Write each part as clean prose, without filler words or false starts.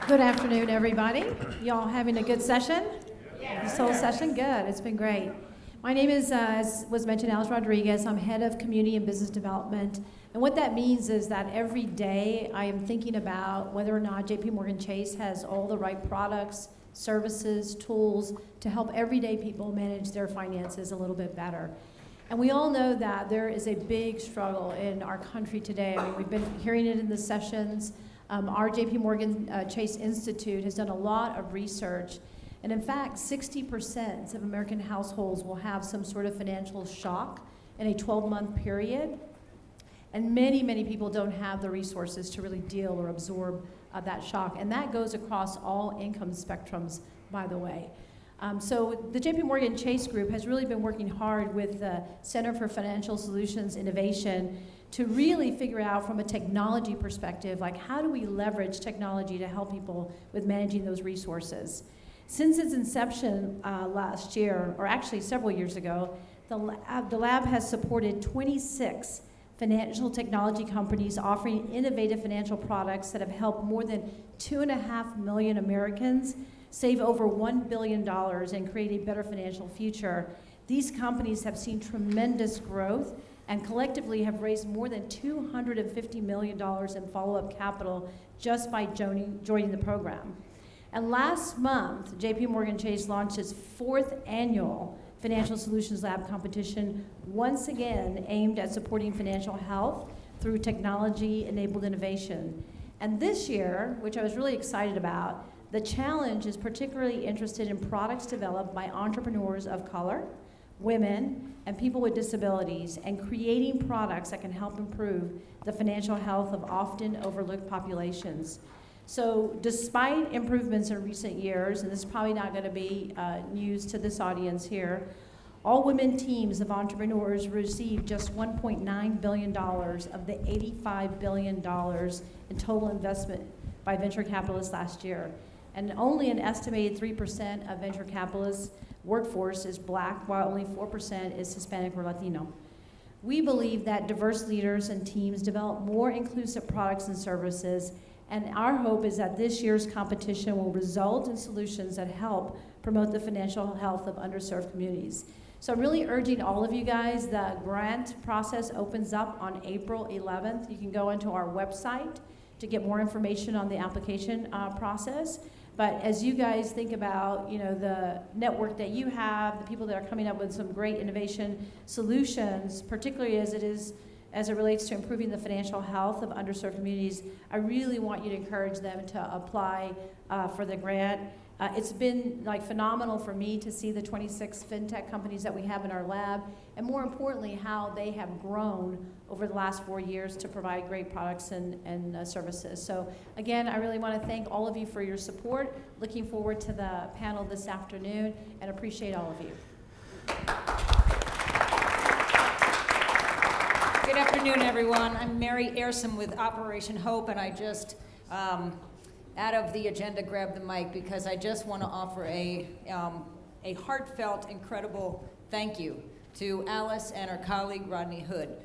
Good afternoon, everybody. Y'all having a good session? This whole session? Good. It's been great. My name is, as was mentioned, Alice Rodriguez. I'm head of community and business development. And what that means is that every day I am thinking about whether or not JP Morgan Chase has all the right products, services, tools to help everyday people manage their finances a little bit better. And we all know that there is a big struggle in our country today. I mean, we've been hearing it in the sessions. Our JP Morgan Chase Institute has done a lot of research. And in fact, 60% of American households will have some sort of financial shock in a 12-month period. And many, many people don't have the resources to really deal or absorb that shock. And that goes across all income spectrums, by the way. So the JP Morgan Chase Group has really been working hard with the Center for Financial Solutions Innovation to really figure out from a technology perspective, like how do we leverage technology to help people with managing those resources. Since its inception last year, or actually several years ago, the lab has supported 26 financial technology companies offering innovative financial products that have helped more than 2.5 million Americans save over $1 billion and create a better financial future. These companies have seen tremendous growth and collectively have raised more than $250 million in follow-up capital just by joining the program. And last month, JP Morgan Chase launched its 4th annual Financial Solutions Lab competition, once again aimed at supporting financial health through technology-enabled innovation. And this year, which I was really excited about, the challenge is particularly interested in products developed by entrepreneurs of color, women, and people with disabilities, and creating products that can help improve the financial health of often overlooked populations. So despite improvements in recent years, and this is probably not going to be news to this audience here, all women teams of entrepreneurs received just $1.9 billion of the $85 billion in total investment by venture capitalists last year. And only an estimated 3% of venture capitalists' workforce is Black, while only 4% is Hispanic or Latino. We believe that diverse leaders and teams develop more inclusive products and services, and our hope is that this year's competition will result in solutions that help promote the financial health of underserved communities. So I'm really urging all of you guys, the grant process opens up on April 11th. You can go into our website to get more information on the application process. But as you guys think about, the network that you have, the people that are coming up with some great innovation solutions, particularly as it relates to improving the financial health of underserved communities, I really want you to encourage them to apply for the grant. It's been phenomenal for me to see the 26 fintech companies that we have in our lab, and more importantly, how they have grown over the last 4 years to provide great products and services. So again, I really want to thank all of you for your support. Looking forward to the panel this afternoon, and appreciate all of you. Good afternoon, everyone. I'm Mary Airsom with Operation Hope, and I just, out of the agenda, grabbed the mic because I just want to offer a heartfelt, incredible thank you to Alice and her colleague, Rodney Hood.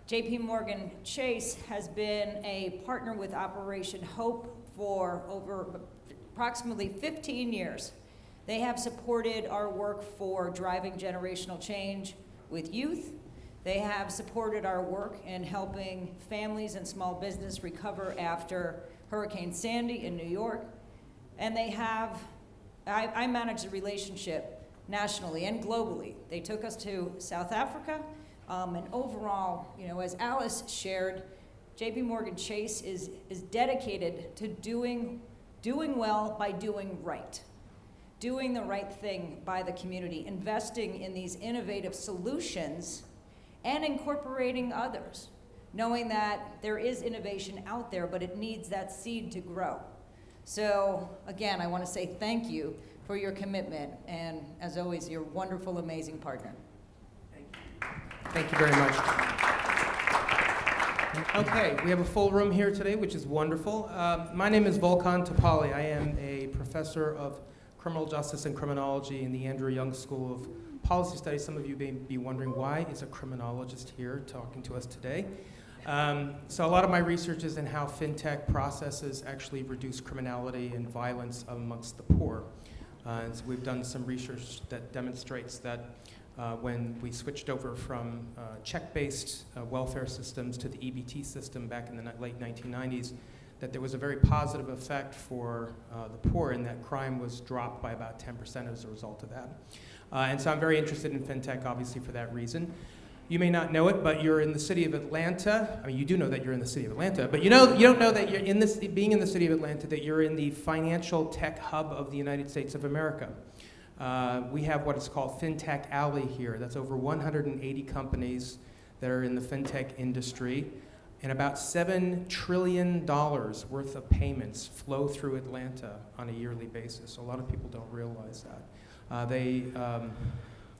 JP Morgan Chase has been a partner with Operation Hope for over approximately 15 years. They have supported our work for driving generational change with youth. They have supported our work in helping families and small business recover after Hurricane Sandy in New York. And they have, I manage the relationship nationally and globally. They took us to South Africa, and overall, as Alice shared, JP Morgan Chase is dedicated to doing well by doing right. Doing the right thing by the community, investing in these innovative solutions and incorporating others, knowing that there is innovation out there, but it needs that seed to grow. So again, I want to say thank you for your commitment, and as always, your wonderful, amazing partner. Thank you very much. Okay, we have a full room here today, which is wonderful. My name is Volkan Topali. I am a professor of criminal justice and criminology in the Andrew Young School of Policy Studies. Some of you may be wondering, why is a criminologist here talking to us today? So a lot of my research is in how fintech processes actually reduce criminality and violence amongst the poor. And so we've done some research that demonstrates that when we switched over from check-based welfare systems to the EBT system back in the late 1990s, that there was a very positive effect for the poor in that crime was dropped by about 10% as a result of that. And so I'm very interested in fintech, obviously, for that reason. You may not know it, but you're in the city of Atlanta. I mean, you do know that you're in the city of Atlanta, but you don't know that you're in this, being in the city of Atlanta, that you're in the financial tech hub of the United States of America. We have what is called FinTech Alley here. That's over 180 companies that are in the fintech industry, and about $7 trillion worth of payments flow through Atlanta on a yearly basis. So a lot of people don't realize that. They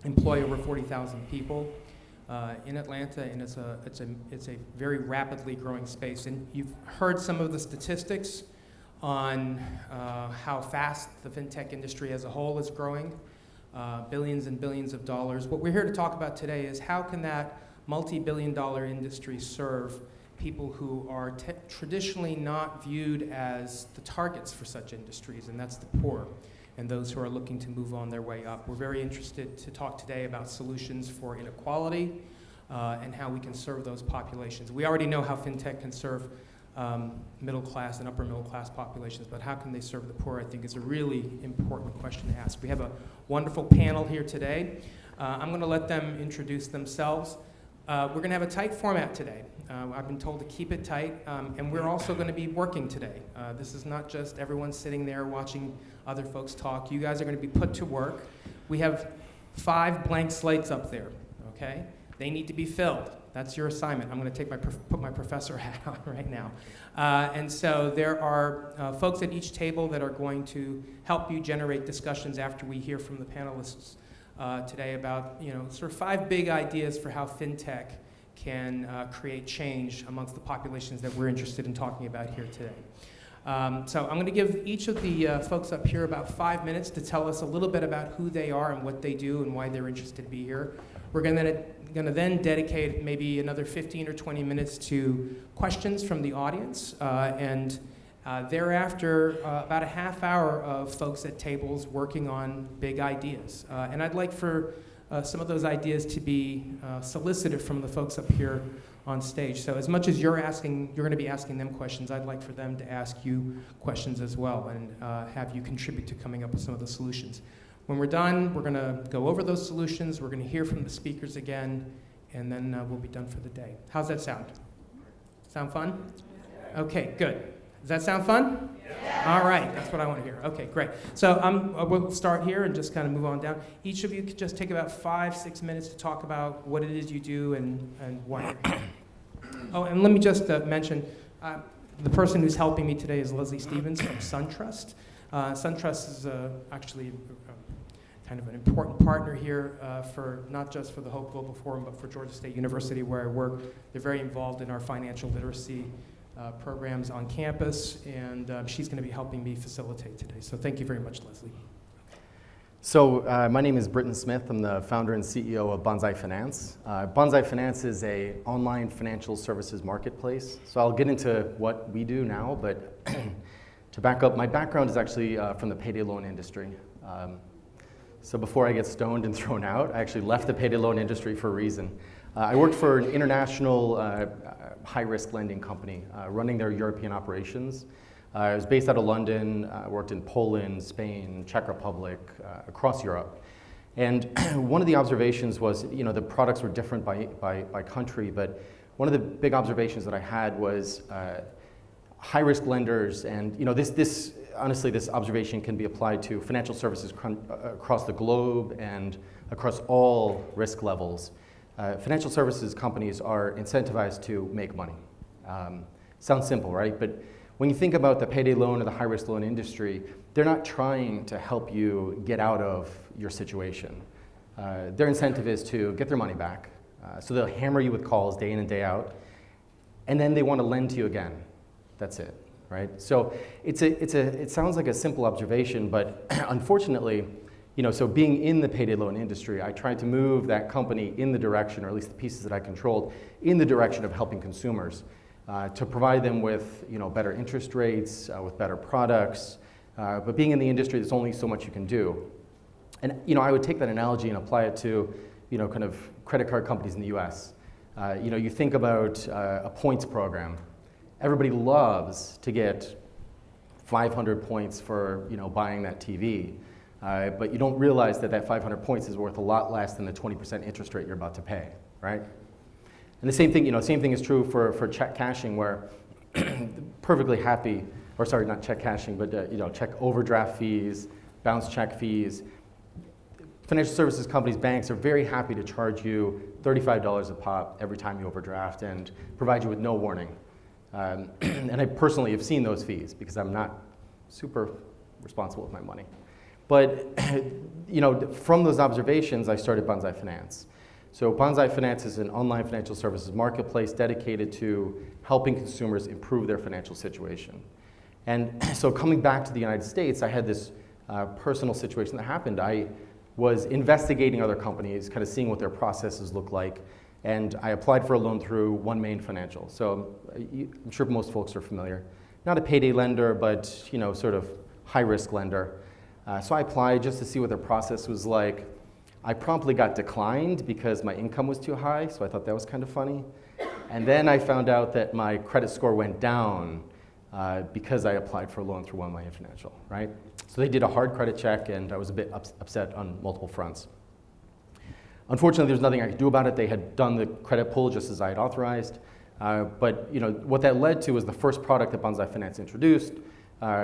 employ over 40,000 people in Atlanta, and it's a very rapidly growing space. And you've heard some of the statistics on how fast the fintech industry as a whole is growing, billions and billions of dollars. What we're here to talk about today is how can that multi-billion-dollar industry serve people who are traditionally not viewed as the targets for such industries, and that's the poor and those who are looking to move on their way up. We're very interested to talk today about solutions for inequality and how we can serve those populations. We already know how fintech can serve middle class and upper middle class populations, but how can they serve the poor, I think, is a really important question to ask. We have a wonderful panel here today. I'm going to let them introduce themselves. We're going to have a tight format today. I've been told to keep it tight, and we're also going to be working today. This is not just everyone sitting there watching other folks talk. You guys are going to be put to work. We have 5 blank slates up there, okay? They need to be filled. That's your assignment. I'm going to put my professor hat on right now. And so there are folks at each table that are going to help you generate discussions after we hear from the panelists today about, sort of 5 big ideas for how fintech can create change amongst the populations that we're interested in talking about here today. So I'm going to give each of the folks up here about 5 minutes to tell us a little bit about who they are and what they do and why they're interested to be here. We're going to then dedicate maybe another 15 or 20 minutes to questions from the audience, and thereafter, about a half hour of folks at tables working on big ideas. And I'd like for some of those ideas to be solicited from the folks up here on stage. So as much as you're going to be asking them questions, I'd like for them to ask you questions as well and have you contribute to coming up with some of the solutions. When we're done, we're going to go over those solutions, we're going to hear from the speakers again, and then we'll be done for the day. How's that sound? Sound fun? Okay, good. Does that sound fun? Yeah. All right, that's what I want to hear. Okay, great. So we'll start here and just kind of move on down. Each of you could just take about 5-6 minutes to talk about what it is you do and why you're here. Oh, and let me just mention, the person who's helping me today is Leslie Stevens from SunTrust. SunTrust is actually kind of an important partner here for not just for the Hope Global Forum, but for Georgia State University, where I work. They're very involved in our financial literacy programs on campus, and she's going to be helping me facilitate today. So thank you very much, Leslie. So my name is Britton Smith. I'm the founder and CEO of Bonsai Finance. Bonsai Finance is an online financial services marketplace. So I'll get into what we do now, but to back up, my background is actually from the payday loan industry. So before I get stoned and thrown out, I actually left the payday loan industry for a reason. I worked for an international high-risk lending company running their European operations. I was based out of London, worked in Poland, Spain, Czech Republic, across Europe. And one of the observations was, the products were different by country, but one of the big observations that I had was high-risk lenders, and honestly, this observation can be applied to financial services across the globe and across all risk levels. Financial services companies are incentivized to make money. Sounds simple, right? But when you think about the payday loan or the high-risk loan industry, they're not trying to help you get out of your situation. Their incentive is to get their money back. So they'll hammer you with calls day in and day out, and then they want to lend to you again. That's it, right? So it sounds like a simple observation, but unfortunately, So being in the payday loan industry, I tried to move that company in the direction, or at least the pieces that I controlled, in the direction of helping consumers to provide them with better interest rates, with better products. But being in the industry, there's only so much you can do. And I would take that analogy and apply it to kind of credit card companies in the US. You think about a points program. Everybody loves to get 500 points for buying that TV. But you don't realize that 500 points is worth a lot less than the 20% interest rate you're about to pay, right? And the same thing is true for check cashing, where perfectly happy, or sorry, not check cashing, but check overdraft fees, bounce check fees. Financial services companies, banks are very happy to charge you $35 a pop every time you overdraft and provide you with no warning. And I personally have seen those fees because I'm not super responsible with my money. But from those observations, I started Banzai Finance. So Banzai Finance is an online financial services marketplace dedicated to helping consumers improve their financial situation. And so coming back to the United States, I had this personal situation that happened. I was investigating other companies, kind of seeing what their processes look like, and I applied for a loan through OneMain Financial. So I'm sure most folks are familiar. Not a payday lender, but sort of high-risk lender. So I applied just to see what their process was like. I promptly got declined because my income was too high, so I thought that was kind of funny. And then I found out that my credit score went down because I applied for a loan through OneMain Financial, right? So they did a hard credit check, and I was a bit upset on multiple fronts. Unfortunately, there's nothing I could do about it. They had done the credit pull just as I had authorized. But what that led to was the first product that Banzai Finance introduced,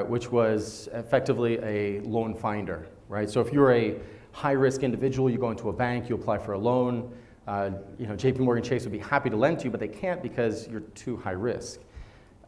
which was effectively a loan finder, right? So if you're a high-risk individual, you go into a bank, you apply for a loan. JP Morgan Chase would be happy to lend to you, but they can't because you're too high risk.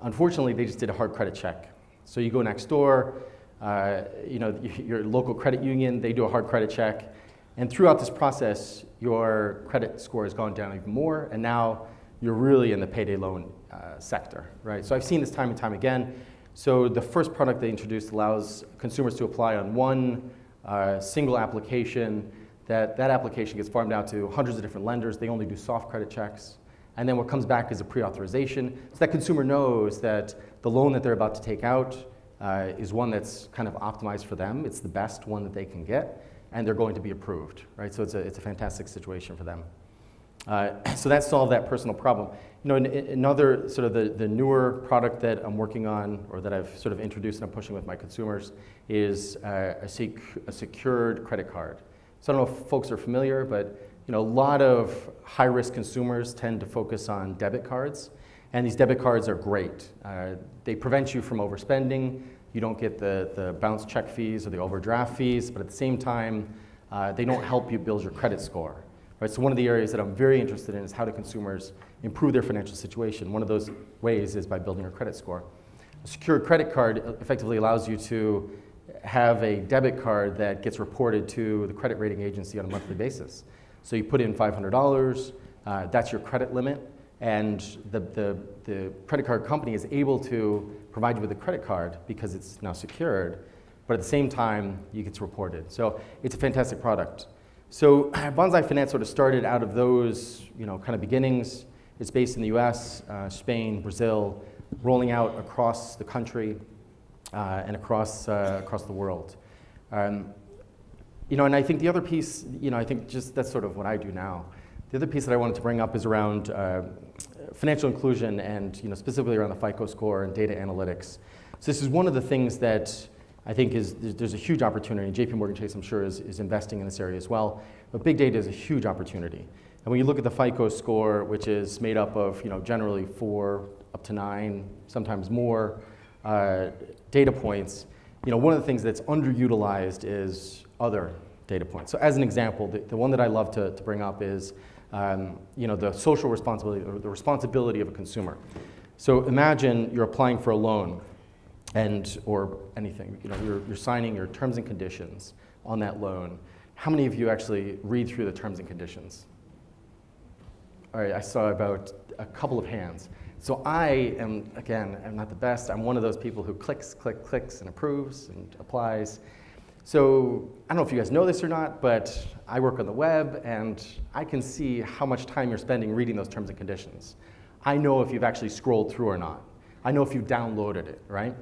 Unfortunately, they just did a hard credit check. So you go next door, your local credit union, they do a hard credit check. And throughout this process, your credit score has gone down even more, and now you're really in the payday loan sector, right? So I've seen this time and time again. So the first product they introduced allows consumers to apply on one single application. That application gets farmed out to hundreds of different lenders. They only do soft credit checks. And then what comes back is a pre-authorization, so that consumer knows that the loan that they're about to take out is one that's kind of optimized for them. It's the best one that they can get, and they're going to be approved, right? So it's a fantastic situation for them. So that solved that personal problem. Another sort of the newer product that I'm working on, or that I've sort of introduced and I'm pushing with my consumers, is a secured credit card. So I don't know if folks are familiar, but a lot of high-risk consumers tend to focus on debit cards, and these debit cards are great. They prevent you from overspending. You don't get the bounce check fees or the overdraft fees, but at the same time, they don't help you build your credit score. Right, so one of the areas that I'm very interested in is how do consumers improve their financial situation. One of those ways is by building a credit score. A secured credit card effectively allows you to have a debit card that gets reported to the credit rating agency on a monthly basis. So you put in $500, that's your credit limit, and the credit card company is able to provide you with a credit card because it's now secured, but at the same time, it gets reported. So it's a fantastic product. So Banzai Finance sort of started out of those kind of beginnings. It's based in the US, Spain, Brazil, rolling out across the country and across the world. And I think the other piece, I think just that's sort of what I do now. The other piece that I wanted to bring up is around financial inclusion and specifically around the FICO score and data analytics. So this is one of the things that I think there's a huge opportunity. JP Morgan Chase, I'm sure, is investing in this area as well. But big data is a huge opportunity. And when you look at the FICO score, which is made up of generally 4 up to 9, sometimes more data points, one of the things that's underutilized is other data points. So as an example, the one that I love to bring up is the social responsibility, or the responsibility of a consumer. So imagine you're applying for a loan, or anything, you're signing your terms and conditions on that loan. How many of you actually read through the terms and conditions? All right, I saw about a couple of hands. So I am, again, I'm not the best. I'm one of those people who clicks and approves and applies. So I don't know if you guys know this or not, but I work on the web, and I can see how much time you're spending reading those terms and conditions. I know if you've actually scrolled through or not. I know if you've downloaded it, right?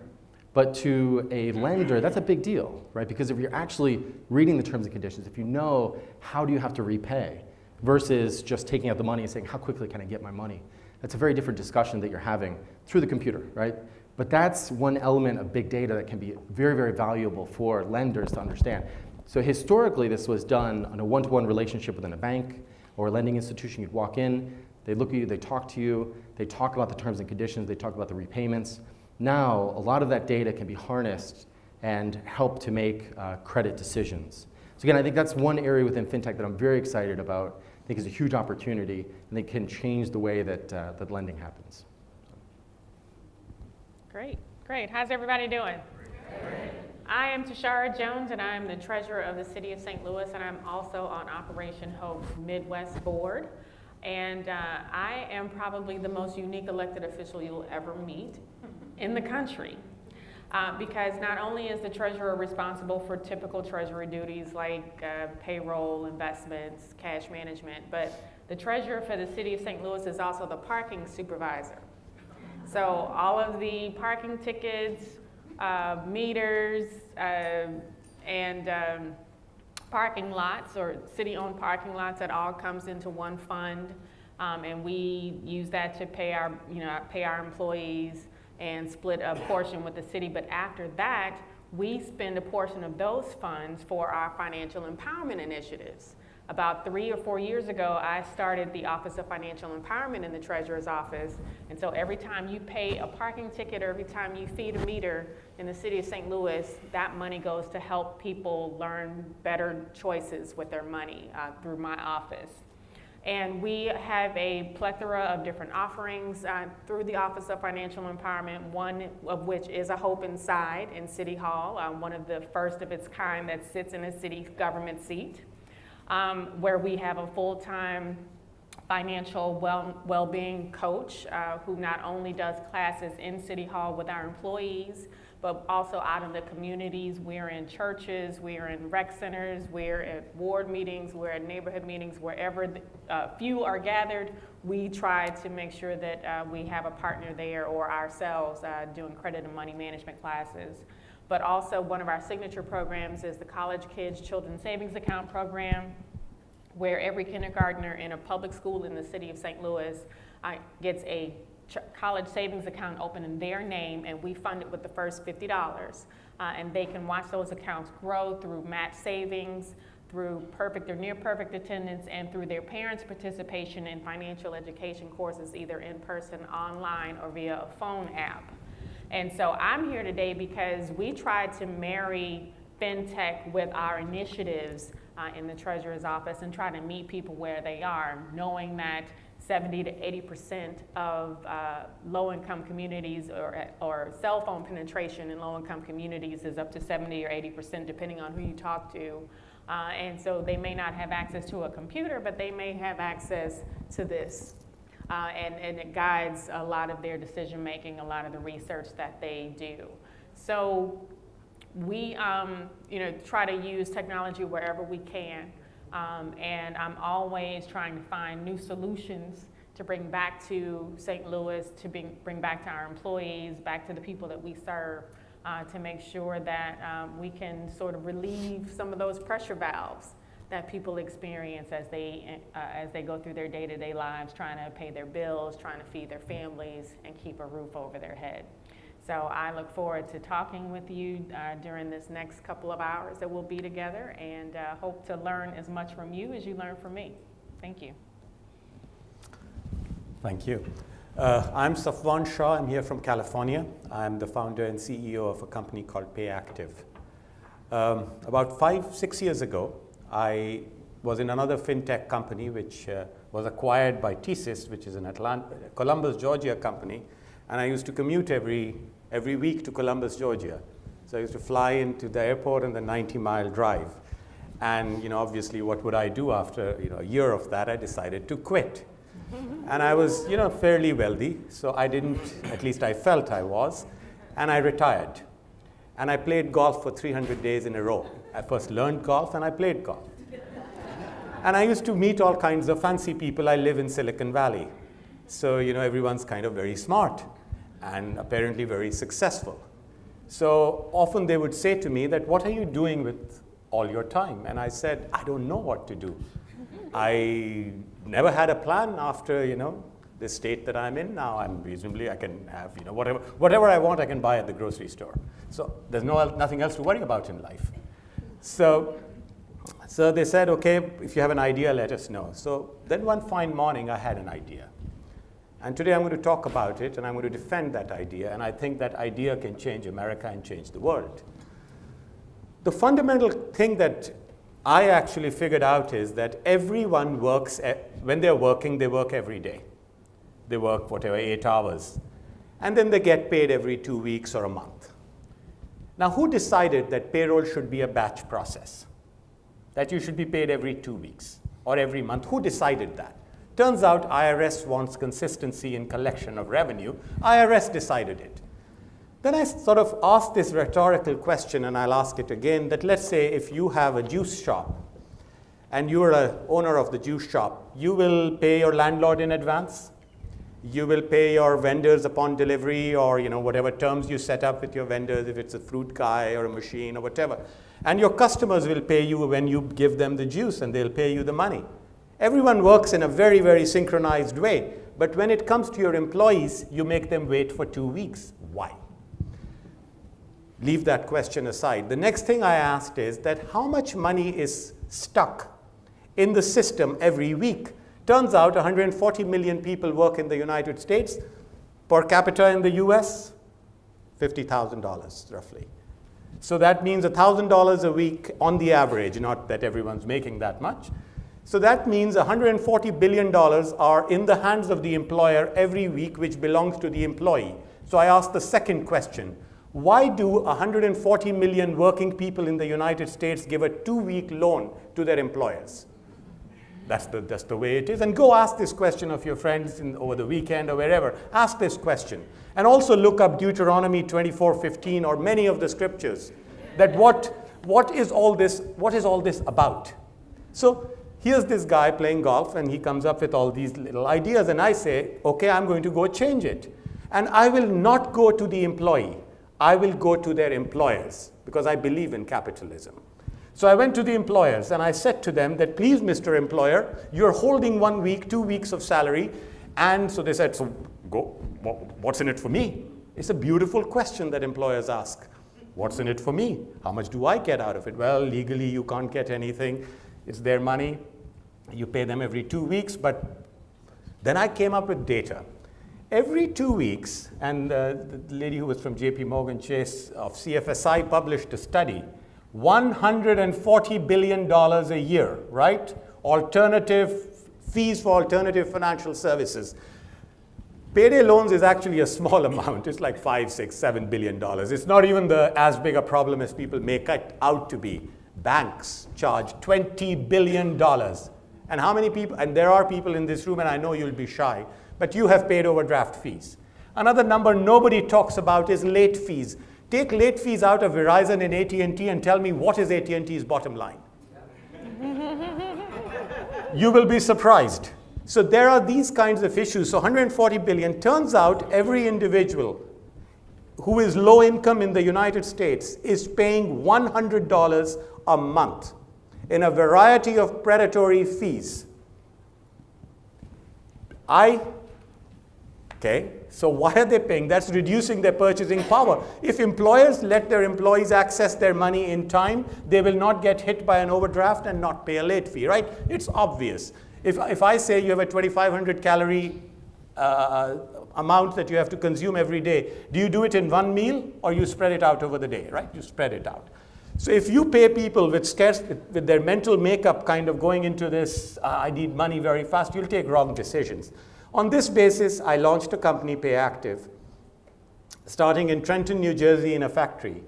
But to a lender, that's a big deal, right? Because if you're actually reading the terms and conditions, if you know how do you have to repay versus just taking out the money and saying, how quickly can I get my money? That's a very different discussion that you're having through the computer, right? But that's one element of big data that can be very, very valuable for lenders to understand. So historically, this was done on a one-to-one relationship within a bank or a lending institution. You'd walk in, they look at you, they talk to you, they talk about the terms and conditions, they talk about the repayments. Now, a lot of that data can be harnessed and help to make credit decisions. So again, I think that's one area within fintech that I'm very excited about. I think is a huge opportunity, and it can change the way that, that lending happens. Great, great. How's everybody doing? Great. I am Tashara Jones, and I'm the treasurer of the City of St. Louis, and I'm also on Operation Hope Midwest Board. And I am probably the most unique elected official you'll ever meet in the country. Because not only is the treasurer responsible for typical treasury duties like payroll, investments, cash management, but the treasurer for the City of St. Louis is also the parking supervisor. So all of the parking tickets, meters, and parking lots or city-owned parking lots, that all comes into one fund, and we use that to pay our, pay our employees and split a portion with the city. But after that, we spend a portion of those funds for our financial empowerment initiatives. About 3 or 4 years ago, I started the Office of Financial Empowerment in the Treasurer's Office. And so every time you pay a parking ticket or every time you feed a meter in the City of St. Louis, that money goes to help people learn better choices with their money through my office. And we have a plethora of different offerings through the Office of Financial Empowerment, one of which is a Hope Inside in City Hall, one of the first of its kind that sits in a city government seat. Where we have a full-time financial well-being coach who not only does classes in City Hall with our employees, but also out in the communities. We're in churches, we're in rec centers, we're at ward meetings, we're at neighborhood meetings, wherever few are gathered, we try to make sure that we have a partner there or ourselves doing credit and money management classes. But also one of our signature programs is the College Kids Children's Savings Account program, where every kindergartner in a public school in the City of St. Louis gets a college savings account open in their name, and we fund it with the first $50. And they can watch those accounts grow through match savings, through perfect or near perfect attendance, and through their parents' participation in financial education courses, either in person, online, or via a phone app. And so I'm here today because we tried to marry fintech with our initiatives in the Treasurer's Office and try to meet people where they are, knowing that 70 to 80% of low-income communities or cell phone penetration in low-income communities is up to 70 or 80%, depending on who you talk to. And so they may not have access to a computer, but they may have access to this. And it guides a lot of their decision making, a lot of the research that they do. So we try to use technology wherever we can. And I'm always trying to find new solutions to bring back to St. Louis, to bring back to our employees, back to the people that we serve, to make sure that we can sort of relieve some of those pressure valves that people experience as they go through their day-to-day lives, trying to pay their bills, trying to feed their families, and keep a roof over their head. So I look forward to talking with you during this next couple of hours that we'll be together, and hope to learn as much from you as you learn from me. Thank you. Thank you. I'm Safwan Shah. I'm here from California. I'm the founder and CEO of a company called PayActive. About 5-6 years ago, I was in another fintech company which was acquired by TSYS, which is an Columbus, Georgia company, and I used to commute every week to Columbus, Georgia. So I used to fly into the airport and the 90-mile drive. And obviously, what would I do after a year of that? I decided to quit. And I was fairly wealthy, so I didn't, at least I felt I was, and I retired. And I played golf for 300 days in a row. I first learned golf and I played golf. And I used to meet all kinds of fancy people. I live in Silicon Valley. So, everyone's kind of very smart and apparently very successful. So often they would say to me that, what are you doing with all your time? And I said, I don't know what to do. I never had a plan after, the state that I'm in now. I'm reasonably, I can have, whatever I want, I can buy at the grocery store. So there's nothing else to worry about in life. So they said, okay, if you have an idea, let us know. So then one fine morning, I had an idea. And today I'm going to talk about it, and I'm going to defend that idea, and I think that idea can change America and change the world. The fundamental thing that I actually figured out is that everyone works, when they're working, they work every day. They work, 8 hours. And then they get paid every 2 weeks or a month. Now, who decided that payroll should be a batch process? That you should be paid every 2 weeks or every month? Who decided that? Turns out IRS wants consistency in collection of revenue. IRS decided it. Then I sort of asked this rhetorical question, and I'll ask it again, that let's say if you have a juice shop and you're an owner of the juice shop, you will pay your landlord in advance. You will pay your vendors upon delivery, or whatever terms you set up with your vendors, if it's a fruit guy or a machine or whatever. And your customers will pay you when you give them the juice, and they'll pay you the money. Everyone works in a very, very synchronized way. But when it comes to your employees, you make them wait for 2 weeks. Why? Leave that question aside. The next thing I asked is that how much money is stuck in the system every week? Turns out 140 million people work in the United States. Per capita in the US, $50,000 roughly. So that means $1,000 a week on the average, not that everyone's making that much. So that means $140 billion are in the hands of the employer every week, which belongs to the employee. So I asked the second question. Why do 140 million working people in the United States give a 2-week loan to their employers? That's the way it is. And go ask this question of your friends over the weekend or wherever. Ask this question. And also look up Deuteronomy 24:15 or many of the scriptures. That what is all this about? So here's this guy playing golf, and he comes up with all these little ideas. And I say, okay, I'm going to go change it. And I will not go to the employee. I will go to their employers, because I believe in capitalism. So I went to the employers, and I said to them that, please, Mr. Employer, you're holding 1 week, 2 weeks of salary. And so they said, so go, what's in it for me? It's a beautiful question that employers ask. What's in it for me? How much do I get out of it? Well, legally, you can't get anything. It's their money. You pay them every 2 weeks. But then I came up with data. Every 2 weeks, and the lady who was from JP Morgan Chase of CFSI published a study, $140 billion a year, right? Fees for alternative financial services. Payday loans is actually a small amount. It's like $5, $6, $7 billion. It's not even as big a problem as people make it out to be. Banks charge $20 billion. And how many people, and there are people in this room, and I know you'll be shy, but you have paid overdraft fees. Another number nobody talks about is late fees. Take late fees out of Verizon and AT&T and tell me what is AT&T's bottom line. You will be surprised. So there are these kinds of issues. So 140 billion. Turns out every individual who is low income in the United States is paying $100 a month in a variety of predatory fees. So why are they paying? That's reducing their purchasing power. If employers let their employees access their money in time, they will not get hit by an overdraft and not pay a late fee, right? It's obvious. If I say you have a 2,500 calorie amount that you have to consume every day, do you do it in one meal or you spread it out over the day, right? You spread it out. So if you pay people with their mental makeup kind of going into this, I need money very fast, you'll take wrong decisions. On this basis, I launched a company, PayActiv, starting in Trenton, New Jersey in a factory.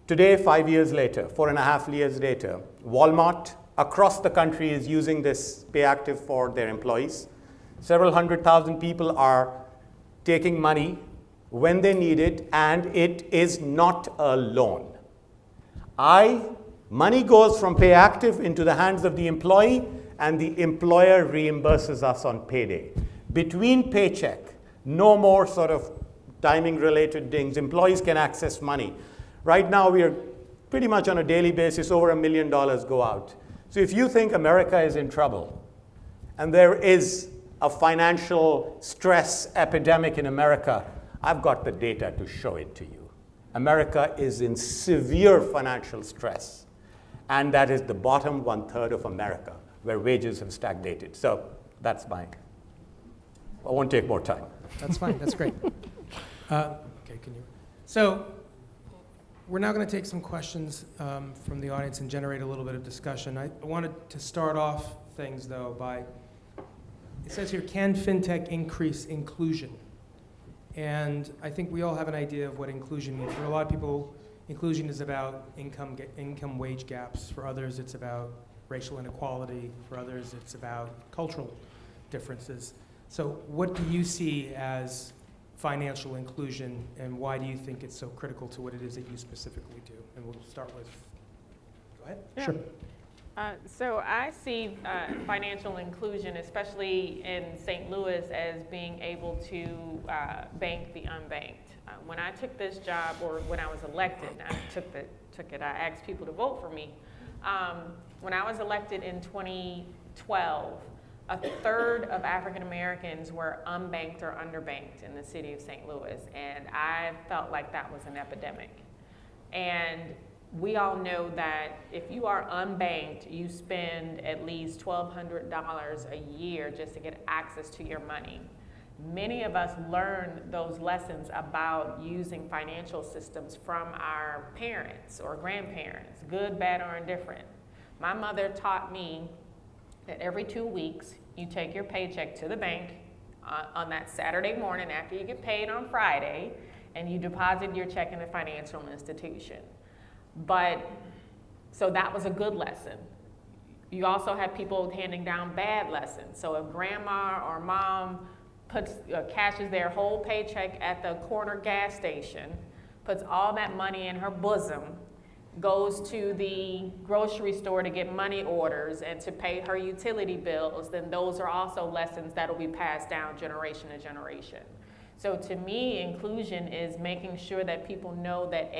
Today, 5 years later, 4.5 years later, Walmart across the country is using this PayActiv for their employees. Several 100,000 people are taking money when they need it, and it is not a loan. Money goes from PayActiv into the hands of the employee, and the employer reimburses us on payday. Between paycheck, no more sort of timing-related things. Employees can access money. Right now, we are pretty much on a daily basis, over $1 million go out. So if you think America is in trouble, and there is a financial stress epidemic in America, I've got the data to show it to you. America is in severe financial stress, and that is the bottom 1/3 of America, where wages have stagnated. So that's I won't take more time. That's fine, that's great. Okay, can you? So we're now going to take some questions from the audience and generate a little bit of discussion. I wanted to start off things, though, by, it says here, can fintech increase inclusion? And I think we all have an idea of what inclusion means. For a lot of people, inclusion is about income wage gaps. For others, it's about racial inequality. For others, it's about cultural differences. So what do you see as financial inclusion, and why do you think it's so critical to what it is that you specifically do? And we'll start with, go ahead. Yeah. Sure. So I see financial inclusion, especially in St. Louis, as being able to bank the unbanked. When I took this job, or when I was elected, I took it, I asked people to vote for me. When I was elected in 2012, 1/3 of African Americans were unbanked or underbanked in the city of St. Louis, and I felt like that was an epidemic. And we all know that if you are unbanked, you spend at least $1,200 a year just to get access to your money. Many of us learn those lessons about using financial systems from our parents or grandparents, good, bad, or indifferent. My mother taught me that every 2 weeks, you take your paycheck to the bank on that Saturday morning after you get paid on Friday, and you deposit your check in a financial institution. So that was a good lesson. You also have people handing down bad lessons. So if grandma or mom cashes their whole paycheck at the corner gas station, puts all that money in her bosom, goes to the grocery store to get money orders and to pay her utility bills, then those are also lessons that will be passed down generation to generation. So to me, inclusion is making sure that people know that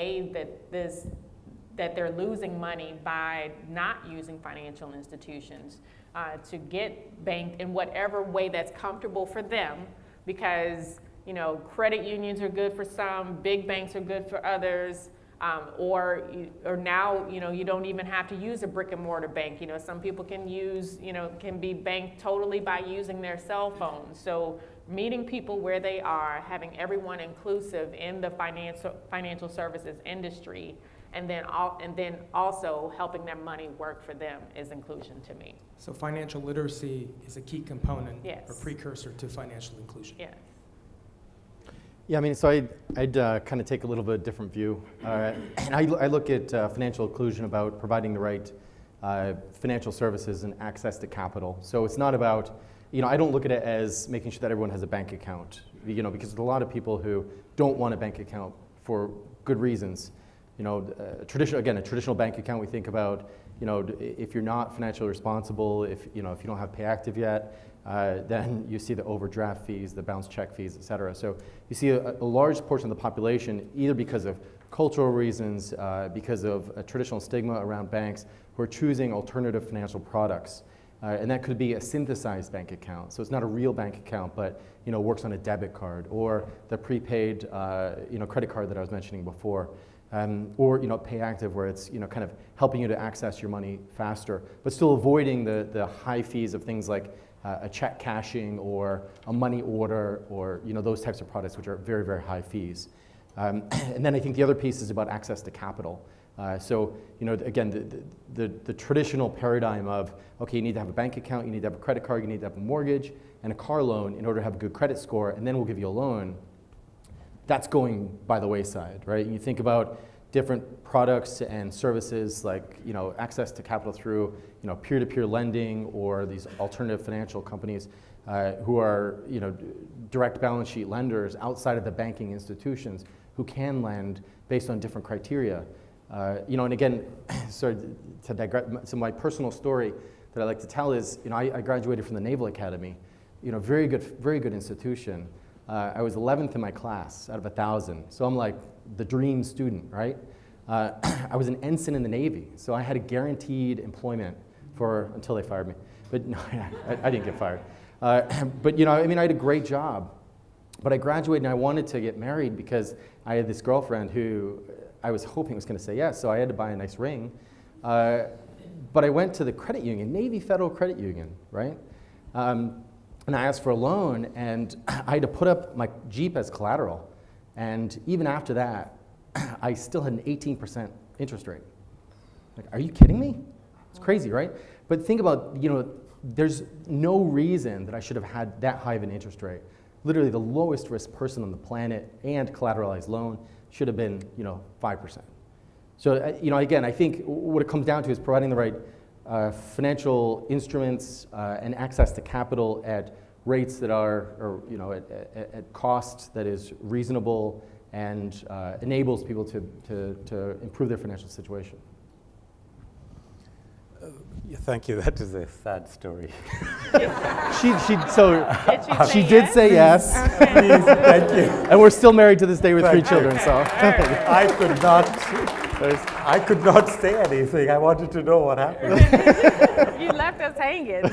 that they're losing money by not using financial institutions to get banked in whatever way that's comfortable for them, because credit unions are good for some, big banks are good for others. Or now, you don't even have to use a brick and mortar bank. Some people can can be banked totally by using their cell phones. So meeting people where they are, having everyone inclusive in the financial services industry, and then also helping their money work for them is inclusion to me. So financial literacy is a key component, Yes. or precursor to financial inclusion. Yes. Yeah, I mean, so I'd kind of take a little bit different view. And I look at financial inclusion about providing the right financial services and access to capital. So it's not about, I don't look at it as making sure that everyone has a bank account, because there's a lot of people who don't want a bank account for good reasons. A traditional bank account, we think about, if you're not financially responsible, if you don't have PayActiv yet, then you see the overdraft fees, the bounce check fees, et cetera. So you see a large portion of the population, either because of cultural reasons, because of a traditional stigma around banks, who are choosing alternative financial products. And that could be a synthesized bank account. So it's not a real bank account, but works on a debit card, or the prepaid credit card that I was mentioning before. Or PayActiv, where it's kind of helping you to access your money faster, but still avoiding the high fees of things like a check cashing or a money order, or those types of products, which are very, very high fees. And then I think the other piece is about access to capital. So again, the traditional paradigm of, okay, you need to have a bank account, you need to have a credit card, you need to have a mortgage and a car loan in order to have a good credit score, and then we'll give you a loan. That's going by the wayside, right? You think about different products and services like access to capital through peer-to-peer lending, or these alternative financial companies who are direct balance sheet lenders outside of the banking institutions who can lend based on different criteria. And again, so to digress, so my personal story that I like to tell is, I graduated from the Naval Academy, very good institution. I was 11th in my class out of 1,000, so I'm like the dream student, right? I was an ensign in the Navy, so I had a guaranteed employment until they fired me. But no, I didn't get fired. But I had a great job. But I graduated and I wanted to get married because I had this girlfriend who I was hoping was going to say yes, so I had to buy a nice ring. But I went to the credit union, Navy Federal Credit Union, right? And I asked for a loan, and I had to put up my Jeep as collateral. And even after that, I still had an 18% interest rate. Like, are you kidding me? It's crazy, right? But think about, there's no reason that I should have had that high of an interest rate. Literally the lowest risk person on the planet and collateralized loan should have been, 5%. So, again, I think what it comes down to is providing the right financial instruments and access to capital at rates that are, at cost that is reasonable and enables people to improve their financial situation. Thank you. That is a sad story. She did say yes. Please, thank you. And we're still married to this day with 3 children. So I could not say anything. I wanted to know what happened. You left us hanging.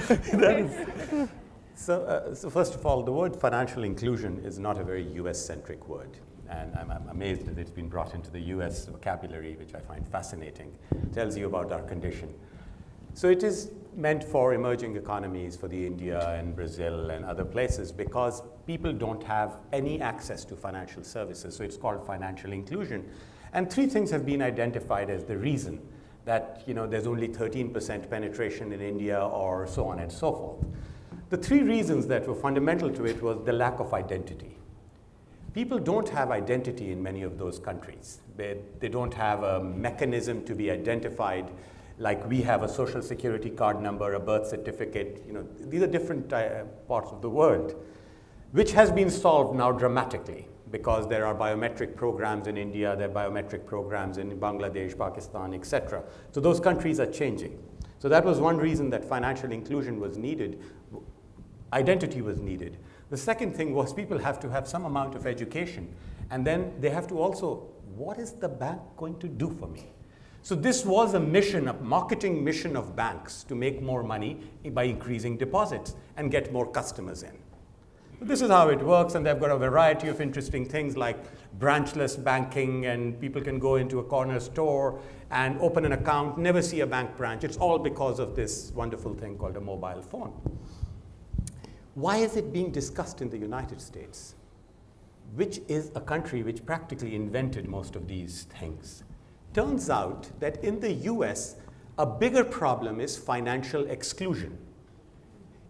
So first of all, the word financial inclusion is not a very US-centric word. And I'm amazed that it's been brought into the US vocabulary, which I find fascinating. It tells you about our condition. So it is meant for emerging economies, for the India and Brazil and other places, because people don't have any access to financial services. So it's called financial inclusion. And 3 things have been identified as the reason that there's only 13% penetration in India, or so on and so forth. The 3 reasons that were fundamental to it was the lack of identity. People don't have identity in many of those countries. They don't have a mechanism to be identified like we have a social security card number, a birth certificate. These are different parts of the world, which has been solved now dramatically because there are biometric programs in India, there are biometric programs in Bangladesh, Pakistan, etc. So those countries are changing. So that was one reason that financial inclusion was needed. Identity was needed. The second thing was people have to have some amount of education. And then they have to also, what is the bank going to do for me? So this was a mission, a marketing mission of banks to make more money by increasing deposits and get more customers in. This is how it works, and they've got a variety of interesting things like branchless banking, and people can go into a corner store and open an account, never see a bank branch. It's all because of this wonderful thing called a mobile phone. Why is it being discussed in the United States, which is a country which practically invented most of these things? Turns out that in the US, a bigger problem is financial exclusion.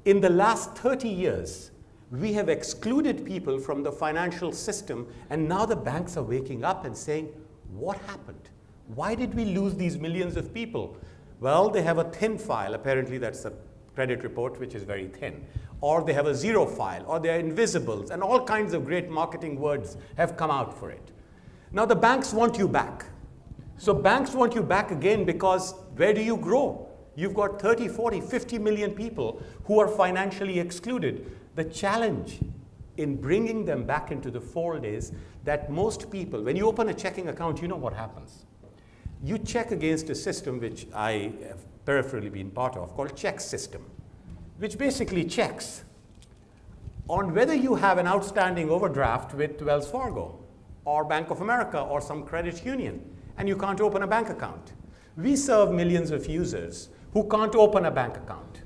In the last 30 years, we have excluded people from the financial system, and now the banks are waking up and saying, what happened? Why did we lose these millions of people? Well, they have a thin file. Apparently, that's a credit report, which is very thin. Or they have a zero file, or they're invisibles, and all kinds of great marketing words have come out for it. Now, the banks want you back. So banks want you back again because where do you grow? You've got 30, 40, 50 million people who are financially excluded. The challenge in bringing them back into the fold is that most people, when you open a checking account, you know what happens. You check against a system which I have peripherally been part of called ChexSystem, which basically checks on whether you have an outstanding overdraft with Wells Fargo or Bank of America or some credit union, and you can't open a bank account. We serve millions of users who can't open a bank account.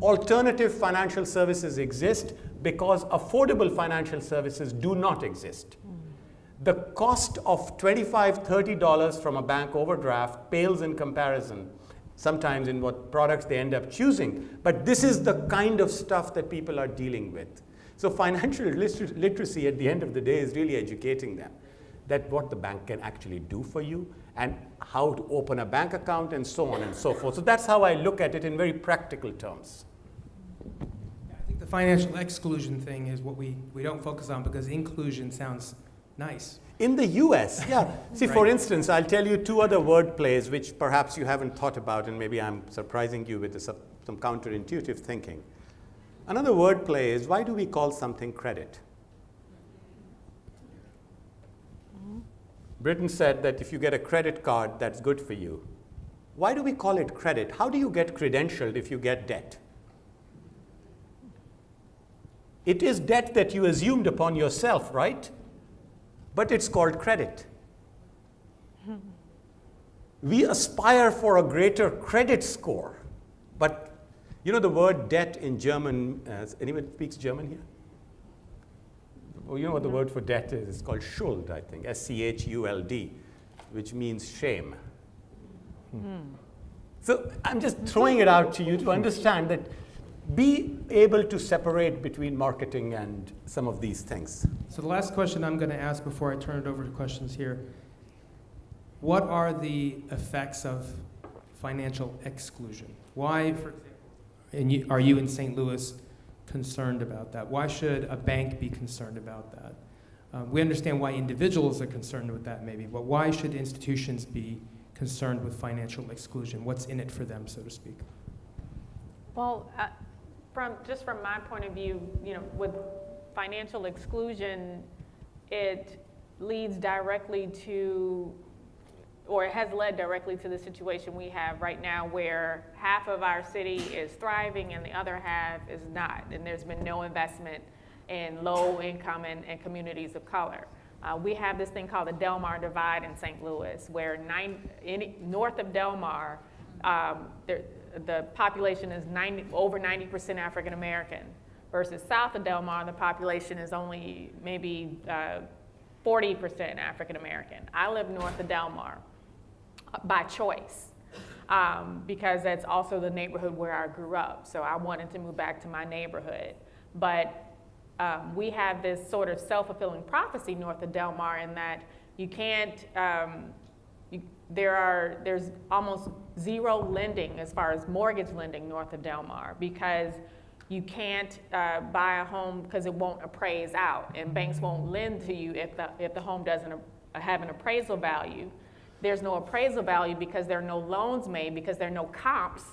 Alternative financial services exist because affordable financial services do not exist. The cost of $25, $30 from a bank overdraft pales in comparison, sometimes in what products they end up choosing. But this is the kind of stuff that people are dealing with. So financial literacy at the end of the day is really educating them that what the bank can actually do for you and how to open a bank account and so on and so forth. So that's how I look at it in very practical terms. I think the financial exclusion thing is what we don't focus on because inclusion sounds Nice. In the US, yeah. See, for Right. instance, I'll tell you two other word plays which perhaps you haven't thought about, and maybe I'm surprising you with some counterintuitive thinking. Another word play is, why do we call something credit? Britain said that if you get a credit card, that's good for you. Why do we call it credit? How do you get credentialed if you get debt? It is debt that you assumed upon yourself, right? But it's called credit. We aspire for a greater credit score. But you know the word debt in German, anyone speaks German here? Well, you know what the word for debt is? It's called Schuld, I think, S-C-H-U-L-D, which means shame. So I'm just throwing it out to you to understand that be able to separate between marketing and some of these things. So the last question I'm going to ask before I turn it over to questions here, what are the effects of financial exclusion? Why, for example, are you in St. Louis concerned about that? Why should a bank be concerned about that? We understand why individuals are concerned with that maybe, but why should institutions be concerned with financial exclusion? What's in it for them, so to speak? Well, from my point of view, with financial exclusion, it leads directly to, or it has led directly to the situation we have right now where half of our city is thriving and the other half is not. And there's been no investment in low income and communities of color. We have this thing called the Del Mar Divide in St. Louis, where north of Del Mar, the population is over 90% African American, versus south of Del Mar, the population is only maybe 40% African American. I live north of Del Mar by choice, because that's also the neighborhood where I grew up. So I wanted to move back to my neighborhood. But we have this sort of self-fulfilling prophecy north of Del Mar in that you can't, there's almost zero lending as far as mortgage lending north of Del Mar, because you can't buy a home because it won't appraise out, and banks won't lend to you if the home doesn't have an appraisal value. There's no appraisal value because there are no loans made, because there are no comps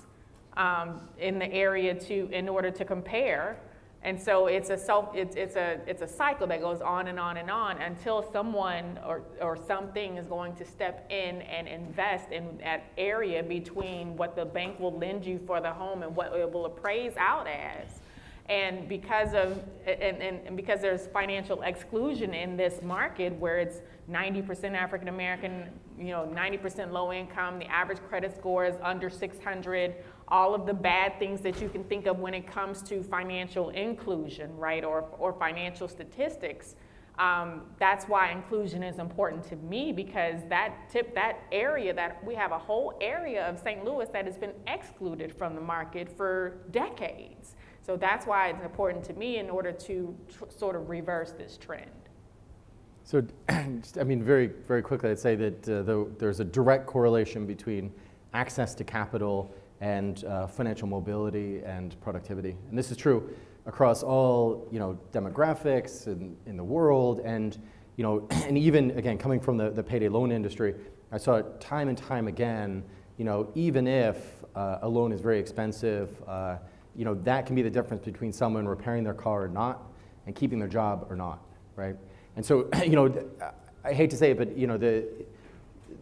in the area in order to compare. And so it's a cycle that goes on and on and on until someone or something is going to step in and invest in that area between what the bank will lend you for the home and what it will appraise out as. And because there's financial exclusion in this market where it's 90% African American, 90% low income, the average credit score is under 600, all of the bad things that you can think of when it comes to financial inclusion, right, or financial statistics. That's why inclusion is important to me, because that area, that we have a whole area of St. Louis that has been excluded from the market for decades. So that's why it's important to me in order to sort of reverse this trend. So, very, very quickly, I'd say that there's a direct correlation between access to capital and financial mobility and productivity. And this is true across all, demographics in the world, and, and even, again, coming from the payday loan industry, I saw it time and time again, even if a loan is very expensive, that can be the difference between someone repairing their car or not and keeping their job or not, right? And so, I hate to say it, but, the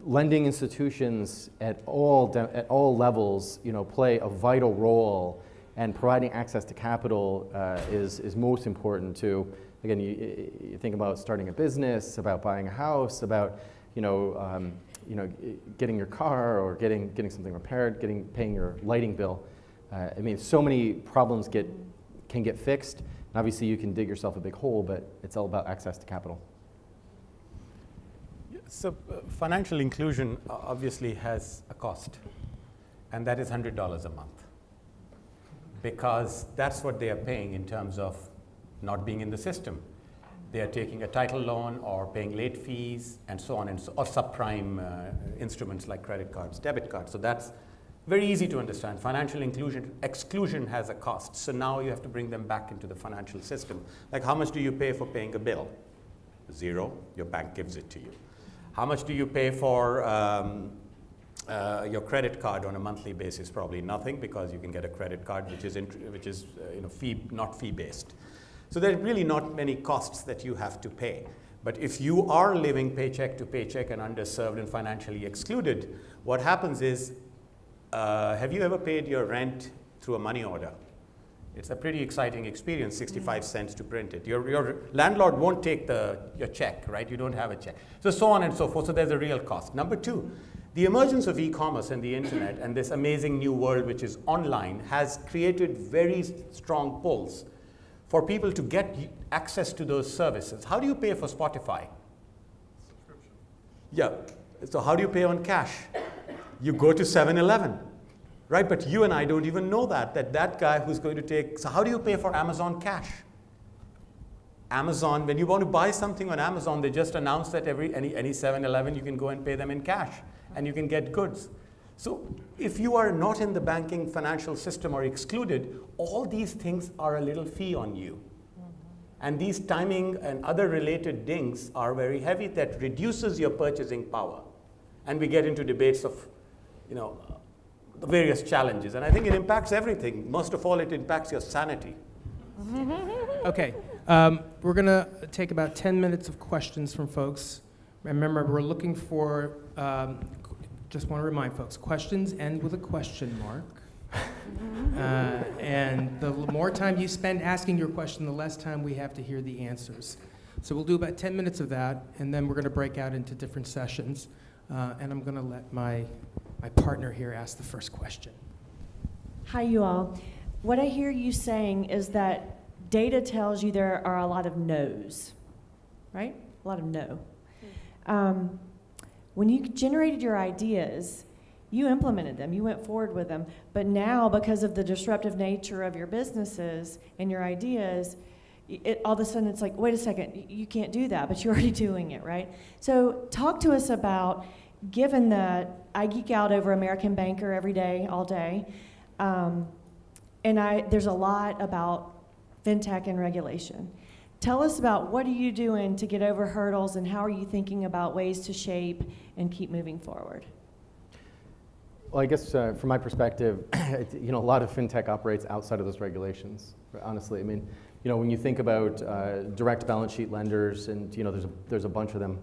lending institutions at all levels, play a vital role, and providing access to capital is most important to, again, you think about starting a business, about buying a house, about, getting your car or getting something repaired, paying your lighting bill. So many problems can get fixed. And obviously, you can dig yourself a big hole, but it's all about access to capital. So financial inclusion obviously has a cost, and that is $100 a month, because that's what they are paying in terms of not being in the system. They are taking a title loan or paying late fees and so on, or subprime instruments like credit cards, debit cards. So that's very easy to understand. Financial exclusion has a cost. So now you have to bring them back into the financial system. Like, how much do you pay for paying a bill? Zero. Your bank gives it to you. How much do you pay for your credit card on a monthly basis? Probably nothing, because you can get a credit card which is not fee based. So there are really not many costs that you have to pay. But if you are living paycheck to paycheck and underserved and financially excluded, what happens is, have you ever paid your rent through a money order? It's a pretty exciting experience, 65 cents to print it. Your landlord won't take your check, right? You don't have a check. So on and so forth. So there's a real cost. Number two, the emergence of e-commerce and the internet and this amazing new world which is online has created very strong pulls for people to get access to those services. How do you pay for Spotify? Subscription. Yeah. So how do you pay on cash? You go to 7-Eleven. Right, but you and I don't even know that guy who's going to take, so how do you pay for Amazon Cash? Amazon, when you want to buy something on Amazon, they just announce that any 7-Eleven, you can go and pay them in cash, and you can get goods. So if you are not in the banking financial system or excluded, all these things are a little fee on you. And these timing and other related dings are very heavy that reduces your purchasing power. And we get into debates of, the various challenges, and I think it impacts everything. Most of all, it impacts your sanity. Okay, we're gonna take about 10 minutes of questions from folks. Remember, we're looking for, just wanna remind folks, questions end with a question mark. And the more time you spend asking your question, the less time we have to hear the answers. So we'll do about 10 minutes of that, and then we're gonna break out into different sessions. And I'm gonna let my partner here ask the first question. Hi, you all. What I hear you saying is that data tells you there are a lot of no's, right? A lot of no. When you generated your ideas, you implemented them, you went forward with them, but now because of the disruptive nature of your businesses and your ideas, all of a sudden it's like, wait a second, you can't do that, but you're already doing it, right? So talk to us about, given that I geek out over American Banker every day, all day, and there's a lot about fintech and regulation. Tell us about what are you doing to get over hurdles, and how are you thinking about ways to shape and keep moving forward? Well, I guess from my perspective, a lot of fintech operates outside of those regulations. Honestly, I mean, when you think about direct balance sheet lenders, and there's a bunch of them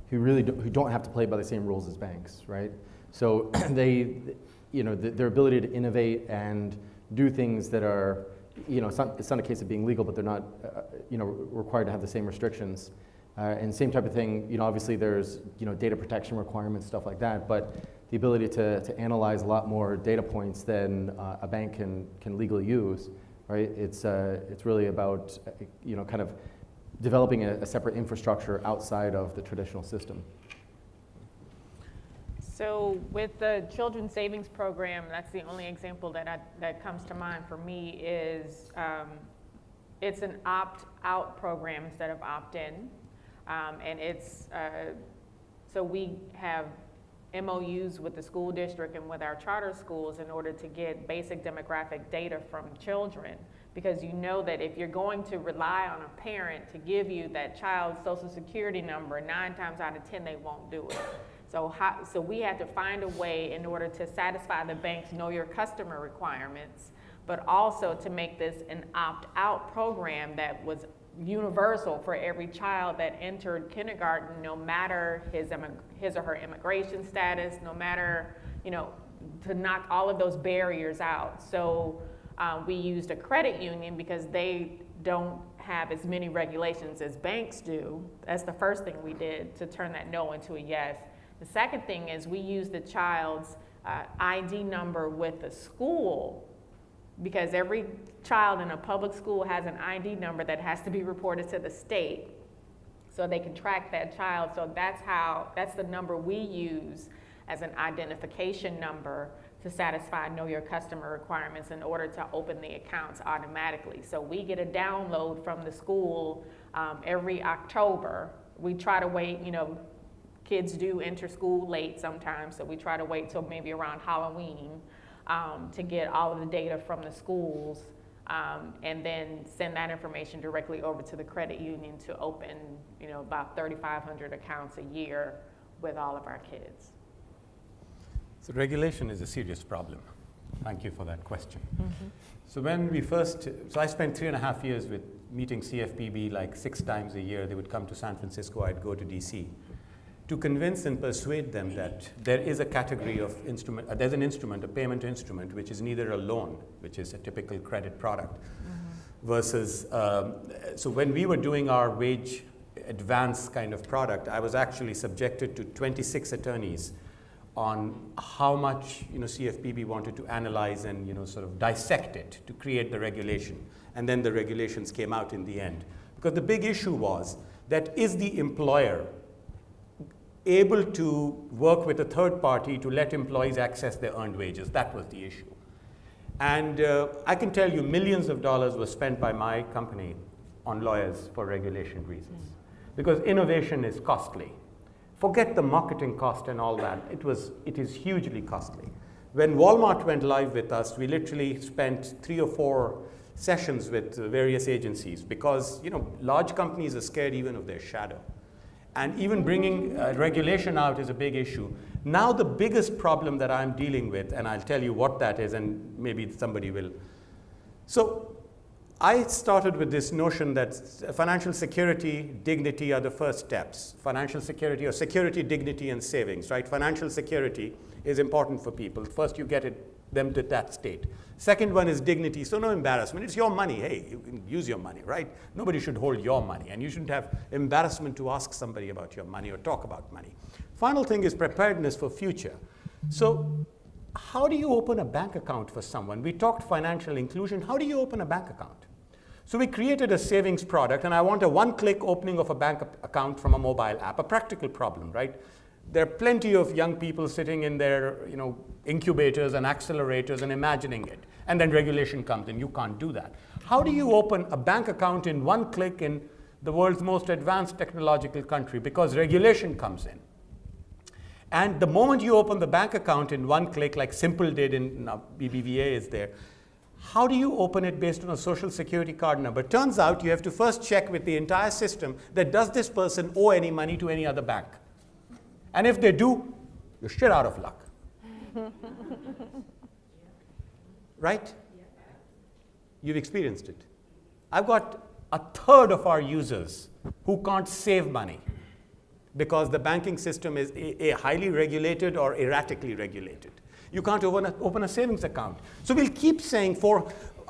who don't have to play by the same rules as banks, right? So their ability to innovate and do things that are, it's not a case of being legal, but they're not, required to have the same restrictions. And same type of thing, obviously there's, data protection requirements, stuff like that, but the ability to analyze a lot more data points than a bank can legally use, right? It's really about, kind of developing a separate infrastructure outside of the traditional system. So with the Children's Savings Program, that's the only example that comes to mind for me is it's an opt-out program instead of opt-in. And it's, so we have MOUs with the school district and with our charter schools in order to get basic demographic data from children. Because you know that if you're going to rely on a parent to give you that child's social security number, 9 times out of 10 they won't do it. So we had to find a way in order to satisfy the bank's know your customer requirements, but also to make this an opt-out program that was universal for every child that entered kindergarten, no matter his or her immigration status, no matter, to knock all of those barriers out. So we used a credit union because they don't have as many regulations as banks do. That's the first thing we did to turn that no into a yes. The second thing is we used the child's ID number with the school, because every child in a public school has an ID number that has to be reported to the state so they can track that child. So that's the number we use as an identification number to satisfy know your customer requirements in order to open the accounts automatically. So we get a download from the school every October. We try to wait, kids do enter school late sometimes, so we try to wait till maybe around Halloween to get all of the data from the schools and then send that information directly over to the credit union to open, about 3,500 accounts a year with all of our kids. So regulation is a serious problem. Thank you for that question. Mm-hmm. So when we first, so I spent 3.5 years with meeting CFPB like 6 times a year. They would come to San Francisco, I'd go to DC, to convince and persuade them that there is a category of instrument, there's an instrument, a payment instrument, which is neither a loan, which is a typical credit product, versus, so when we were doing our wage advance kind of product, I was actually subjected to 26 attorneys on how much CFPB wanted to analyze and sort of dissect it to create the regulation. And then the regulations came out in the end. Because the big issue was that is the employer able to work with a third party to let employees access their earned wages? That was the issue. And I can tell you millions of dollars were spent by my company on lawyers for regulation reasons. Because innovation is costly. Forget the marketing cost and all that. It is hugely costly. When Walmart went live with us, we literally spent 3 or 4 sessions with various agencies because large companies are scared even of their shadow. And even bringing regulation out is a big issue. Now the biggest problem that I'm dealing with, and I'll tell you what that is, and maybe somebody will. So I started with this notion that financial security, dignity are the first steps. Financial security or security, dignity, and savings, right? Financial security is important for people. First, you get them to that state. Second one is dignity, so no embarrassment. It's your money. Hey, you can use your money, right? Nobody should hold your money, and you shouldn't have embarrassment to ask somebody about your money or talk about money. Final thing is preparedness for future. So how do you open a bank account for someone? We talked financial inclusion. How do you open a bank account? So we created a savings product, and I want a one-click opening of a bank account from a mobile app, a practical problem, right? There are plenty of young people sitting in their incubators and accelerators and imagining it. And then regulation comes and you can't do that. How do you open a bank account in one click in the world's most advanced technological country? Because regulation comes in. And the moment you open the bank account in one click, like Simple did in BBVA is there, how do you open it based on a social security card number? Turns out you have to first check with the entire system that does this person owe any money to any other bank? And if they do, you're shit out of luck. Right? You've experienced it. I've got a third of our users who can't save money because the banking system is a highly regulated or erratically regulated. You can't open a savings account. So we'll keep saying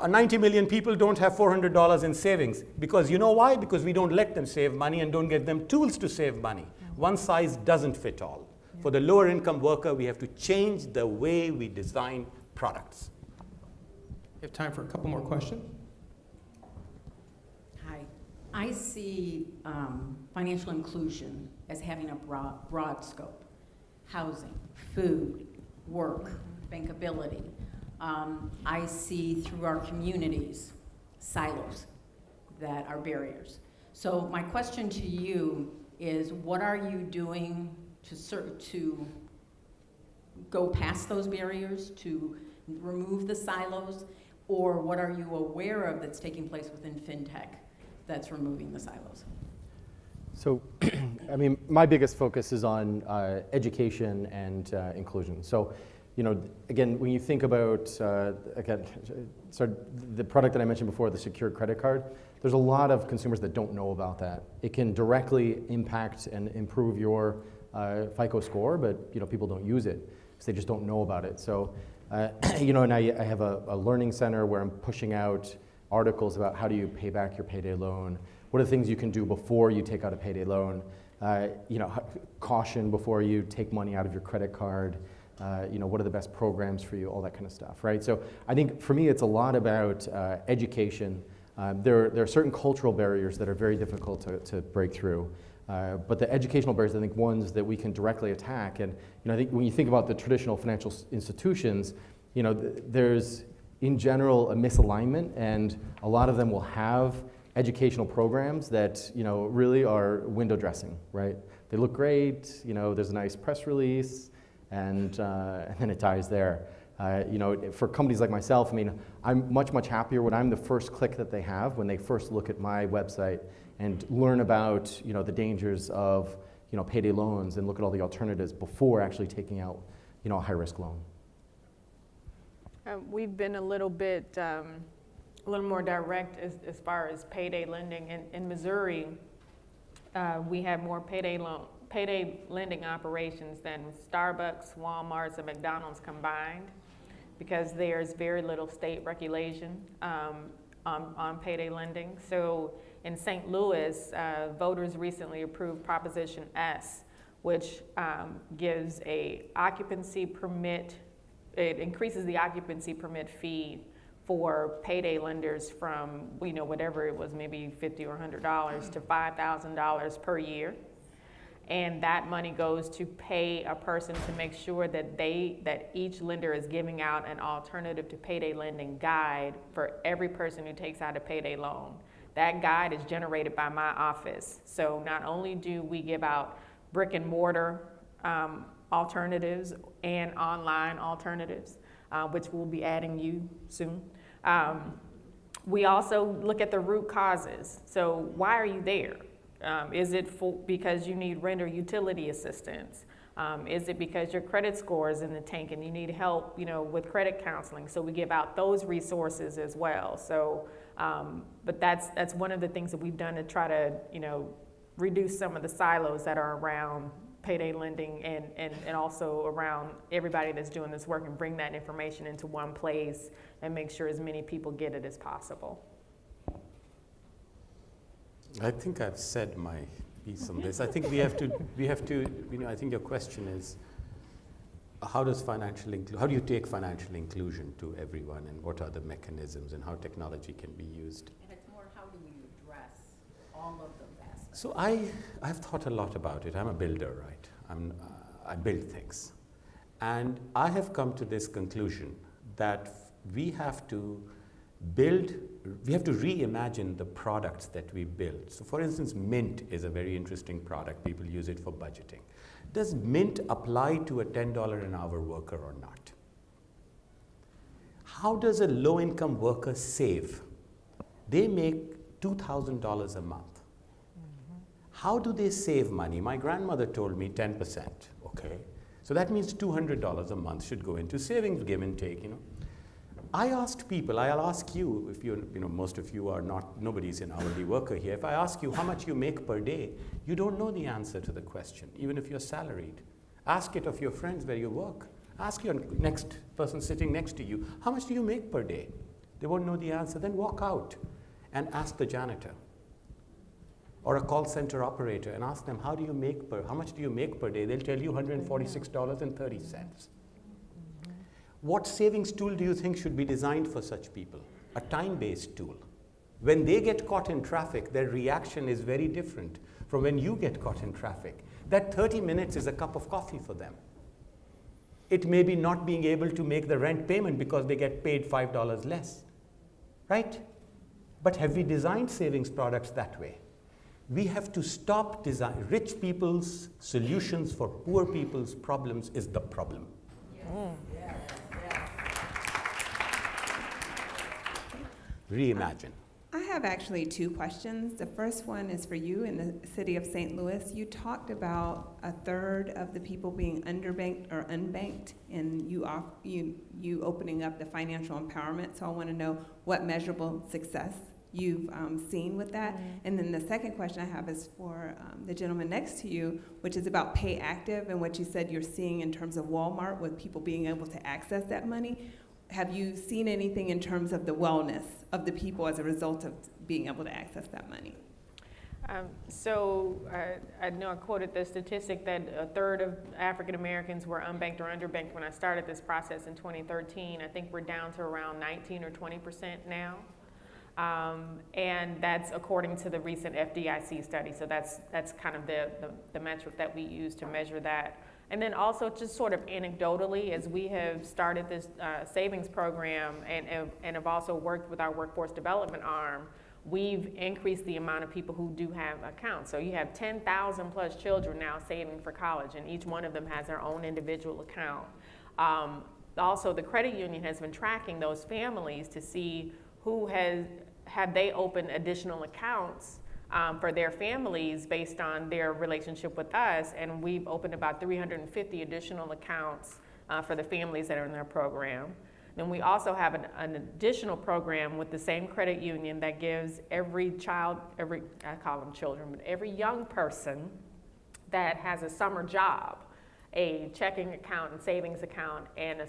90 million people don't have $400 in savings. Because you know why? Because we don't let them save money and don't get them tools to save money. One size doesn't fit all. For the lower income worker, we have to change the way we design products. We have time for a couple more questions. Hi. I see financial inclusion as having a broad scope. Housing, food, work, bankability. I see through our communities silos that are barriers. So my question to you is, what are you doing to go past those barriers, to remove the silos, or what are you aware of that's taking place within FinTech that's removing the silos? So, I mean, my biggest focus is on education and inclusion. So, again, when you think about, the product that I mentioned before, the secured credit card, there's a lot of consumers that don't know about that. It can directly impact and improve your FICO score, but people don't use it because they just don't know about it. So, and I have a learning center where I'm pushing out articles about how do you pay back your payday loan, what are the things you can do before you take out a payday loan, caution before you take money out of your credit card, what are the best programs for you, all that kind of stuff, right? So I think for me it's a lot about education. There are certain cultural barriers that are very difficult to break through. But the educational barriers, I think, ones that we can directly attack. And I think when you think about the traditional financial institutions, there's in general a misalignment, and a lot of them will have educational programs that really are window dressing, right? They look great, there's a nice press release, and then it dies there. For companies like myself, I mean, I'm much happier when I'm the first click that they have when they first look at my website and learn about, the dangers of, payday loans and look at all the alternatives before actually taking out, a high-risk loan. We've been a little more direct as far as payday lending. In Missouri, we have more payday lending operations than Starbucks, Walmart's, and McDonald's combined, because there's very little state regulation on payday lending. So in St. Louis, voters recently approved Proposition S, which gives a occupancy permit. It increases the occupancy permit fee for payday lenders from, whatever it was, maybe $50 or $100 to $5,000 per year. And that money goes to pay a person to make sure that each lender is giving out an alternative to payday lending guide for every person who takes out a payday loan. That guide is generated by my office. So not only do we give out brick and mortar alternatives and online alternatives, which we'll be adding you soon. We also look at the root causes. So why are you there? Is it because you need rent or utility assistance? Is it because your credit score is in the tank and you need help, with credit counseling? So we give out those resources as well. So, but that's one of the things that we've done to try to, reduce some of the silos that are around payday lending and also around everybody that's doing this work, and bring that information into one place and make sure as many people get it as possible. I think I've said my piece on this. I think we have to, I think your question is, how do you take financial inclusion to everyone, and what are the mechanisms, and how technology can be used? And it's more, how do we address all of those aspects? So I've thought a lot about it. I'm a builder, right? I build things. And I have come to this conclusion that we have to reimagine the products that we build. So for instance, Mint is a very interesting product. People use it for budgeting. Does Mint apply to a $10 an hour worker or not? How does a low-income worker save? They make $2,000 a month. How do they save money? My grandmother told me 10%, okay? So that means $200 a month should go into savings, give and take, I asked people, I'll ask you, if most of you are not, nobody's an hourly worker here. If I ask you how much you make per day, you don't know the answer to the question, even if you're salaried. Ask it of your friends where you work. Ask your next person sitting next to you, how much do you make per day? They won't know the answer. Then walk out and ask the janitor or a call center operator and ask them, how much do you make per day? They'll tell you $146.30. What savings tool do you think should be designed for such people? A time-based tool. When they get caught in traffic, their reaction is very different from when you get caught in traffic. That 30 minutes is a cup of coffee for them. It may be not being able to make the rent payment because they get paid $5 less, right? But have we designed savings products that way? We have to stop design. Rich people's solutions for poor people's problems is the problem. Reimagine. I have actually two questions. The first one is for you in the city of St. Louis. You talked about a third of the people being underbanked or unbanked, and you opening up the financial empowerment. So I want to know what measurable success you've seen with that. And then the second question I have is for the gentleman next to you, which is about Pay Active and what you said you're seeing in terms of Walmart with people being able to access that money. Have you seen anything in terms of the wellness of the people as a result of being able to access that money? I know I quoted the statistic that a third of African Americans were unbanked or underbanked when I started this process in 2013. I think we're down to around 19 or 20% now. And that's according to the recent FDIC study. So that's kind of the metric that we use to measure that. And then also just sort of anecdotally, as we have started this savings program and have also worked with our workforce development arm, we've increased the amount of people who do have accounts. So you have 10,000 plus children now saving for college, and each one of them has their own individual account. also the credit union has been tracking those families to see who had they opened additional accounts for their families based on their relationship with us, and we've opened about 350 additional accounts for the families that are in their program. Then we also have an additional program with the same credit union that gives every child, I call them children, but every young person that has a summer job, a checking account and savings account, and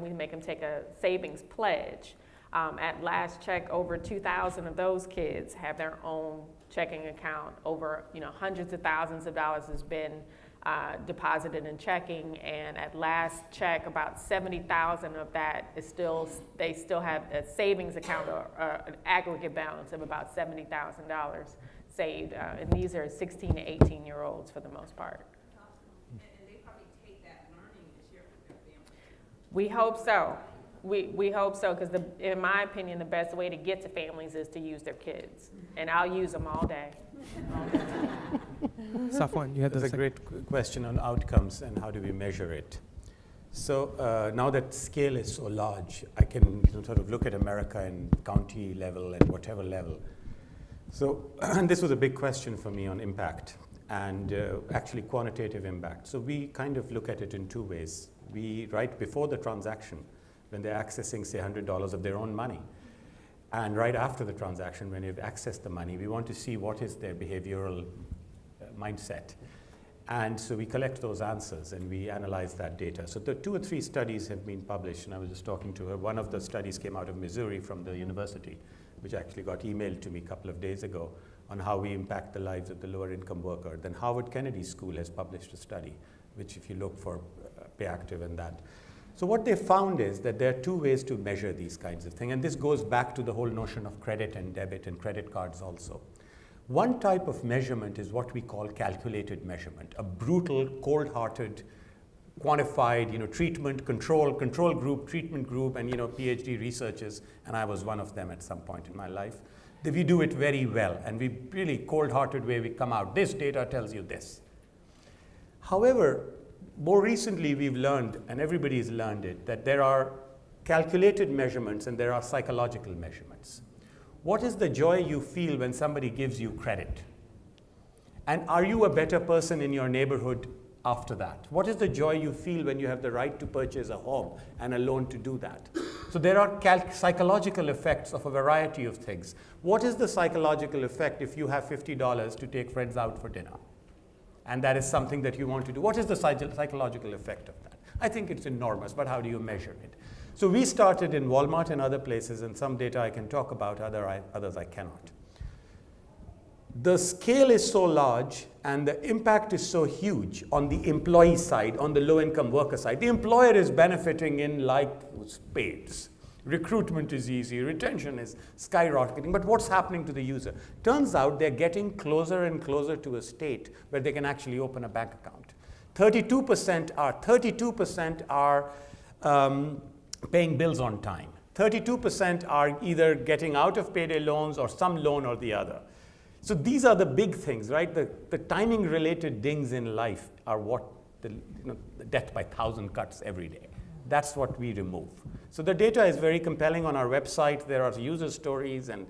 we make them take a savings pledge. At last check, over 2,000 of those kids have their own checking account. Over hundreds of thousands of dollars has been deposited in checking, and at last check, about 70,000 of that is they still have a savings account or an aggregate balance of about $70,000 saved, and these are 16 to 18-year-olds for the most part. And they probably take that learning and share it with their family. We hope so. We hope so, because in my opinion, the best way to get to families is to use their kids, and I'll use them all day. Safwan, you had That's the a great question on outcomes and how do we measure it. So now that scale is so large, I can sort of look at America in county level and whatever level. So and this was a big question for me on impact and actually quantitative impact. So we kind of look at it in two ways. Right before the transaction, when they're accessing, say, $100 of their own money, and right after the transaction, when they've accessed the money, we want to see what is their behavioral mindset. And so we collect those answers and we analyze that data. So the 2 or 3 studies have been published, and I was just talking to her. One of the studies came out of Missouri from the university, which actually got emailed to me a couple of days ago, on how we impact the lives of the lower income worker. Then Harvard Kennedy School has published a study, which if you look for PayActive and that. So what they found is that there are 2 ways to measure these kinds of things, and this goes back to the whole notion of credit and debit and credit cards also. One type of measurement is what we call calculated measurement, a brutal, cold-hearted, quantified, treatment, control group, treatment group, and PhD researchers, and I was one of them at some point in my life. We do it very well, and we really cold-hearted way we come out. This data tells you this. However, more recently we've learned, and everybody's learned it, that there are calculated measurements and there are psychological measurements. What is the joy you feel when somebody gives you credit? And are you a better person in your neighborhood after that? What is the joy you feel when you have the right to purchase a home and a loan to do that? So there are psychological effects of a variety of things. What is the psychological effect if you have $50 to take friends out for dinner? And that is something that you want to do. What is the psychological effect of that? I think it's enormous, but how do you measure it? So we started in Walmart and other places, and some data I can talk about, others I cannot. The scale is so large and the impact is so huge on the employee side, on the low-income worker side. The employer is benefiting in like spades. Recruitment is easy, retention is skyrocketing, but what's happening to the user? Turns out they're getting closer and closer to a state where they can actually open a bank account. 32% are paying bills on time. 32% are either getting out of payday loans or some loan or the other. So these are the big things, right? The timing-related dings in life are what the death by 1,000 cuts every day. That's what we remove. So the data is very compelling on our website. There are user stories and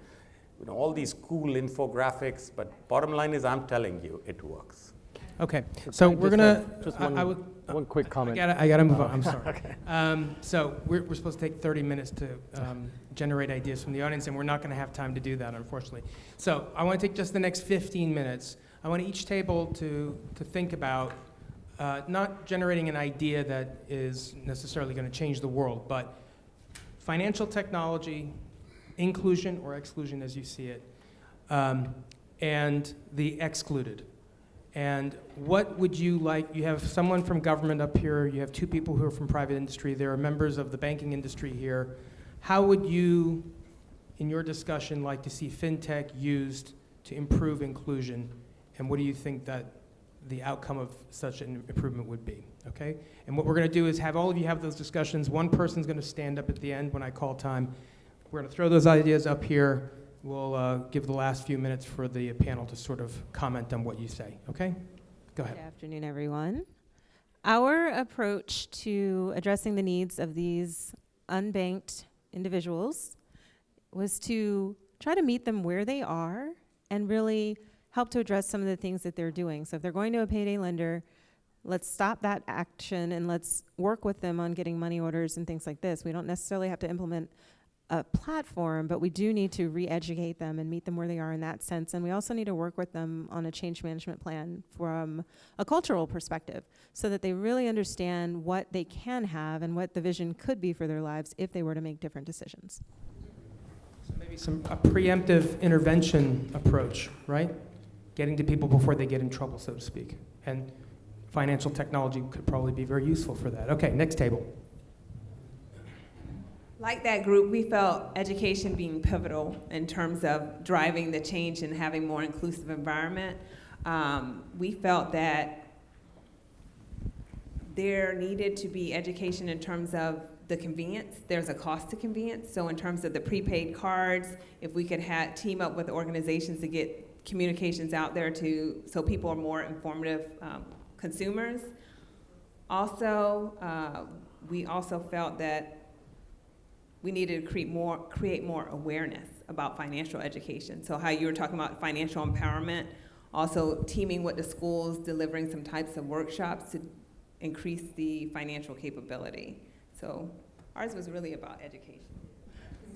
all these cool infographics, but bottom line is I'm telling you, it works. Okay, so we're gonna. Just one quick comment. I gotta move on. I'm sorry. Okay. So we're supposed to take 30 minutes to generate ideas from the audience, and we're not going to have time to do that, unfortunately. So I want to take just the next 15 minutes. I want each table to think about not generating an idea that is necessarily going to change the world, but financial technology, inclusion or exclusion as you see it, and the excluded. And what would you like? You have someone from government up here. You have 2 people who are from private industry. There are members of the banking industry here. How would you, in your discussion, like to see fintech used to improve inclusion? And what do you think that the outcome of such an improvement would be? Okay? And what we're going to do is have all of you have those discussions. One person's going to stand up at the end when I call time. We're going to throw those ideas up here. We'll give the last few minutes for the panel to sort of comment on what you say, okay? Go ahead. Good afternoon, everyone. Our approach to addressing the needs of these unbanked individuals was to try to meet them where they are and really help to address some of the things that they're doing. So if they're going to a payday lender, let's stop that action and let's work with them on getting money orders and things like this. We don't necessarily have to implement a platform, but we do need to re-educate them and meet them where they are in that sense. And we also need to work with them on a change management plan from a cultural perspective so that they really understand what they can have and what the vision could be for their lives if they were to make different decisions. So maybe a preemptive intervention approach, right? Getting to people before they get in trouble, so to speak. And financial technology could probably be very useful for that. Okay, next table. Like that group, we felt education being pivotal in terms of driving the change and having more inclusive environment. We felt that there needed to be education in terms of the convenience. There's a cost to convenience. So in terms of the prepaid cards, if we could team up with organizations to get communications out there so people are more informative consumers. Also, we also felt that we needed to create more awareness about financial education. So how you were talking about financial empowerment, also teaming with the schools, delivering some types of workshops to increase the financial capability. So ours was really about education.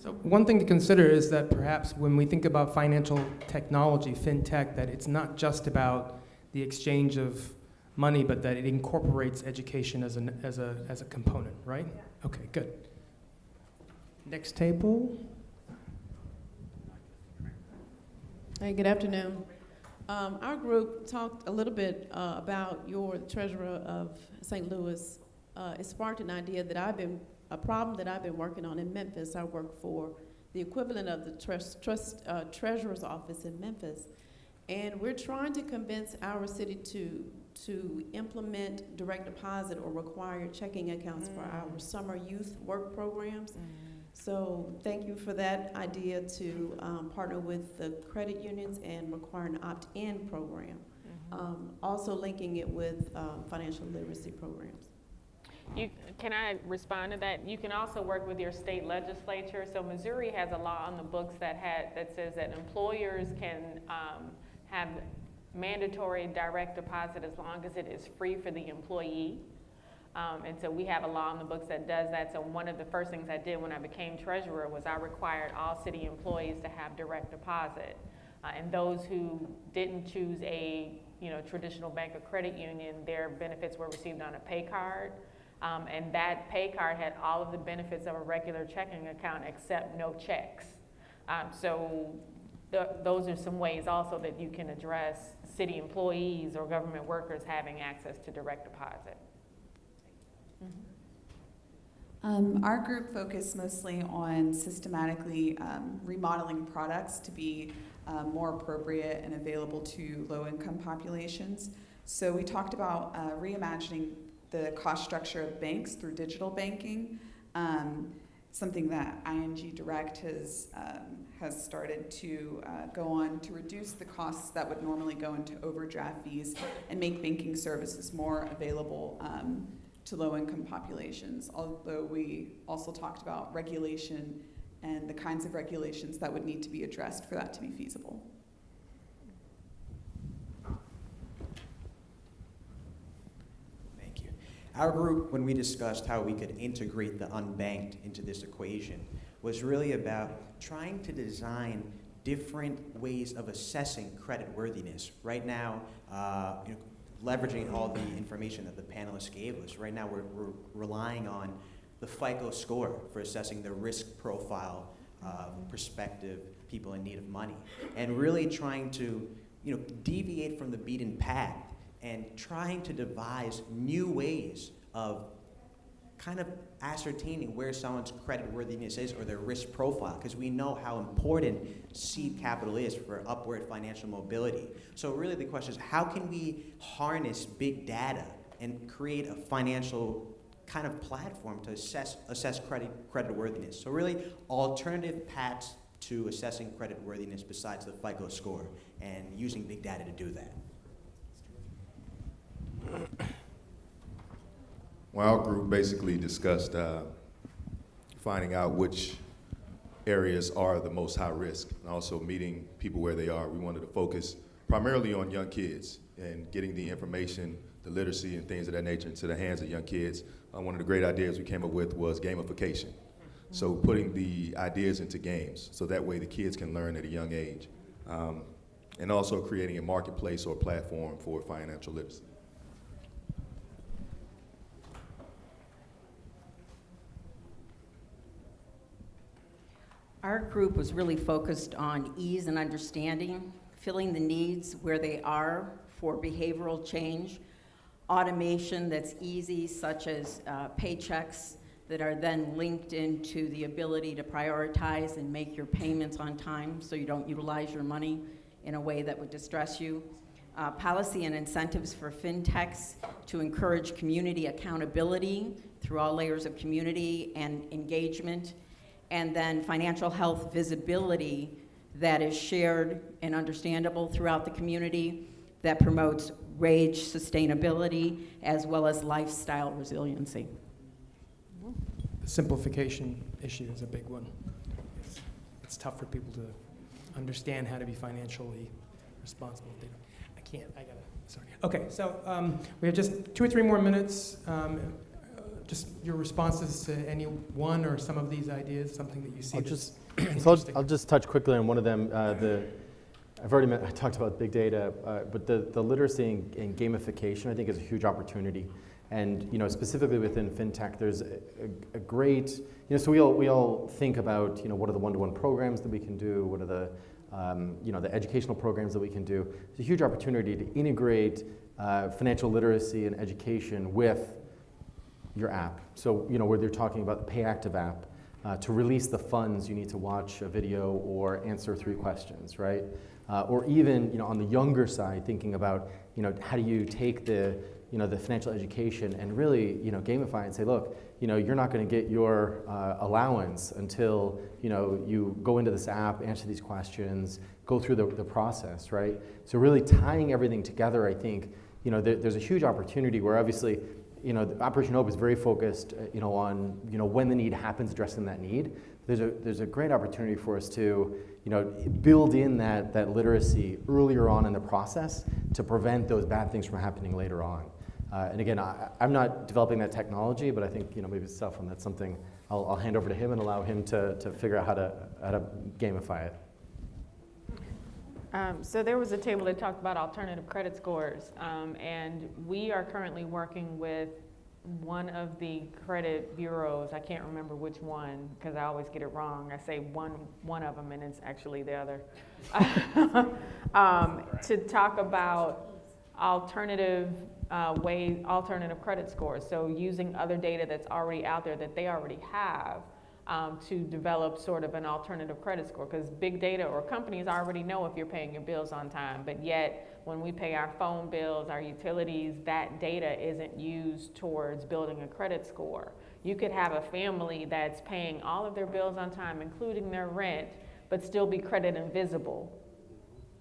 So one thing to consider is that perhaps when we think about financial technology, fintech, that it's not just about the exchange of money, but that it incorporates education as a component, right? Yeah. Okay, good. Next table. Hey, good afternoon. Our group talked a little bit about your treasurer of St. Louis. It sparked an idea that a problem that I've been working on in Memphis. I work for the equivalent of the treasurer's office in Memphis. And we're trying to convince our city to implement direct deposit or required checking accounts for our summer youth work programs. So thank you for that idea to partner with the credit unions and require an opt-in program. Also linking it with financial literacy programs. Can I respond to that? You can also work with your state legislature. So Missouri has a law on the books that says that employers can have mandatory direct deposit as long as it is free for the employee. And so we have a law in the books that does that. So one of the first things I did when I became treasurer was I required all city employees to have direct deposit. And those who didn't choose a traditional bank or credit union, their benefits were received on a pay card. And that pay card had all of the benefits of a regular checking account except no checks. So those are some ways also that you can address city employees or government workers having access to direct deposit. Our group focused mostly on systematically remodeling products to be more appropriate and available to low-income populations. So we talked about reimagining the cost structure of banks through digital banking, something that ING Direct has started to go on to reduce the costs that would normally go into overdraft fees and make banking services more available to low-income populations, although we also talked about regulation and the kinds of regulations that would need to be addressed for that to be feasible. Thank you. Our group, when we discussed how we could integrate the unbanked into this equation, was really about trying to design different ways of assessing creditworthiness. Right now, leveraging all the information that the panelists gave us, right now we're relying on the FICO score for assessing the risk profile of prospective people in need of money, and really trying to deviate from the beaten path and trying to devise new ways of kind of ascertaining where someone's creditworthiness is or their risk profile, because we know how important seed capital is for upward financial mobility. So really the question is, how can we harness big data and create a financial kind of platform to assess creditworthiness? So really alternative paths to assessing creditworthiness besides the FICO score and using big data to do that. Well, our group basically discussed finding out which areas are the most high risk, and also meeting people where they are. We wanted to focus primarily on young kids and getting the information, the literacy and things of that nature into the hands of young kids. One of the great ideas we came up with was gamification. So putting the ideas into games, so that way the kids can learn at a young age. And also creating a marketplace or platform for financial literacy. Our group was really focused on ease and understanding, filling the needs where they are for behavioral change, automation that's easy, such as paychecks that are then linked into the ability to prioritize and make your payments on time so you don't utilize your money in a way that would distress you. Policy and incentives for fintechs to encourage community accountability through all layers of community and engagement. And then financial health visibility that is shared and understandable throughout the community that promotes wage sustainability as well as lifestyle resiliency. The simplification issue is a big one. It's tough for people to understand how to be financially responsible. Sorry. Okay, so we have just 2 or 3 more minutes. Just your responses to any one or some of these ideas, something that you see. I'll just touch quickly on one of them. I talked about big data, but the literacy and gamification I think is a huge opportunity. And specifically within fintech, there's a great, so we all think about what are the one-to-one programs that we can do, what are the the educational programs that we can do. It's a huge opportunity to integrate financial literacy and education with your app. So, where they're talking about the PayActive app, to release the funds, you need to watch a video or answer 3 questions, right? Or even, on the younger side, thinking about, how do you take the financial education and really, gamify and say, look, you're not going to get your allowance until, you go into this app, answer these questions, go through the process, right? So really tying everything together, I think, there's a huge opportunity where obviously, Operation Hope is very focused, on, when the need happens, addressing that need. There's a great opportunity for us to, build in that literacy earlier on in the process to prevent those bad things from happening later on. And again, I'm not developing that technology, but I think, maybe Stefan, that's something I'll hand over to him and allow him to figure out how to gamify it. So there was a table that talked about alternative credit scores, and we are currently working with one of the credit bureaus. I can't remember which one because I always get it wrong. I say one of them and it's actually the other. To talk about alternative credit scores. So using other data that's already out there that they already have. To develop sort of an alternative credit score, because big data or companies already know if you're paying your bills on time, but yet when we pay our phone bills, our utilities, that data isn't used towards building a credit score. You could have a family that's paying all of their bills on time, including their rent, but still be credit invisible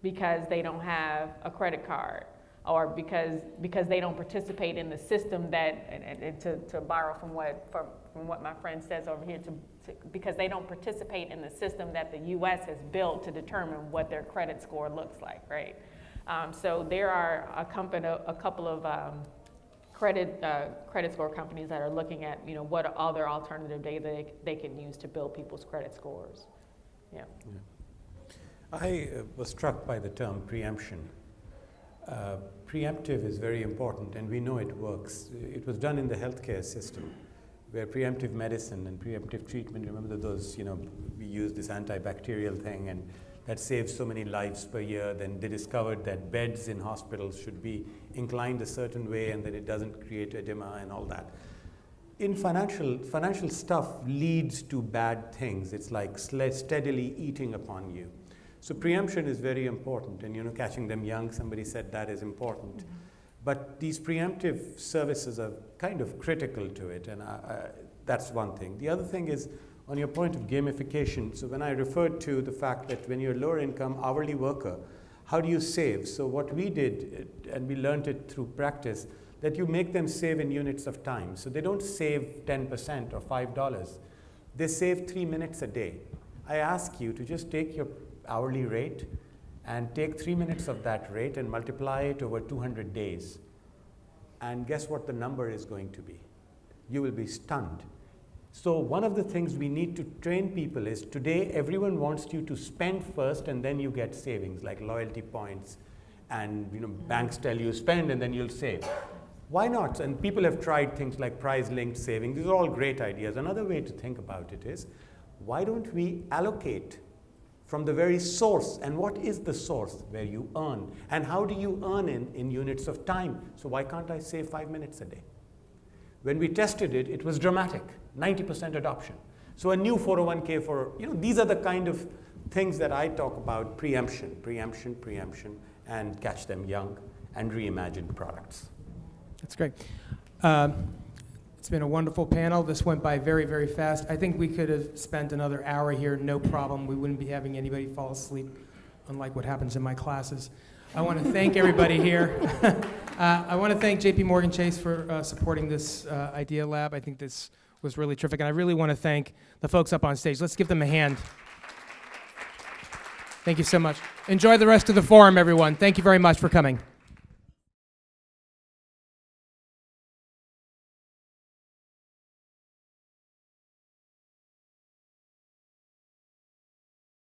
because they don't have a credit card, or because they don't participate in the system that, and to borrow from what my friend says over here, because they don't participate in the system that the U.S. has built to determine what their credit score looks like, right? So there are a couple of credit score companies that are looking at, what other alternative data they can use to build people's credit scores. Yeah. I was struck by the term preemption. Preemptive is very important, and we know it works. It was done in the healthcare system, where preemptive medicine and preemptive treatment, remember those, we use this antibacterial thing, and that saves so many lives per year. Then they discovered that beds in hospitals should be inclined a certain way, and that it doesn't create edema and all that. In financial stuff leads to bad things. It's like steadily eating upon you. So preemption is very important, and catching them young, somebody said that is important. Mm-hmm. But these preemptive services are kind of critical to it, and that's one thing. The other thing is, on your point of gamification, so when I referred to the fact that when you're a lower income hourly worker, how do you save? So what we did, and we learned it through practice, that you make them save in units of time. So they don't save 10% or $5. They save 3 minutes a day. I ask you to just take your hourly rate and take 3 minutes of that rate and multiply it over 200 days. And guess what the number is going to be? You will be stunned. So one of the things we need to train people is today everyone wants you to spend first and then you get savings like loyalty points, and banks tell you spend and then you'll save. Why not? And people have tried things like price-linked savings. These are all great ideas. Another way to think about it is, why don't we allocate from the very source? And what is the source where you earn? And how do you earn in units of time? So why can't I save 5 minutes a day? When we tested it, it was dramatic, 90% adoption. So a new 401k for, these are the kind of things that I talk about: preemption, and catch them young, and reimagined products. That's great. It's been a wonderful panel. This went by very, very fast. I think we could have spent another hour here, no problem. We wouldn't be having anybody fall asleep, unlike what happens in my classes. I want to thank everybody here. I want to thank JP Morgan Chase for supporting this Idea Lab. I think this was really terrific. And I really want to thank the folks up on stage. Let's give them a hand. Thank you so much. Enjoy the rest of the forum, everyone. Thank you very much for coming.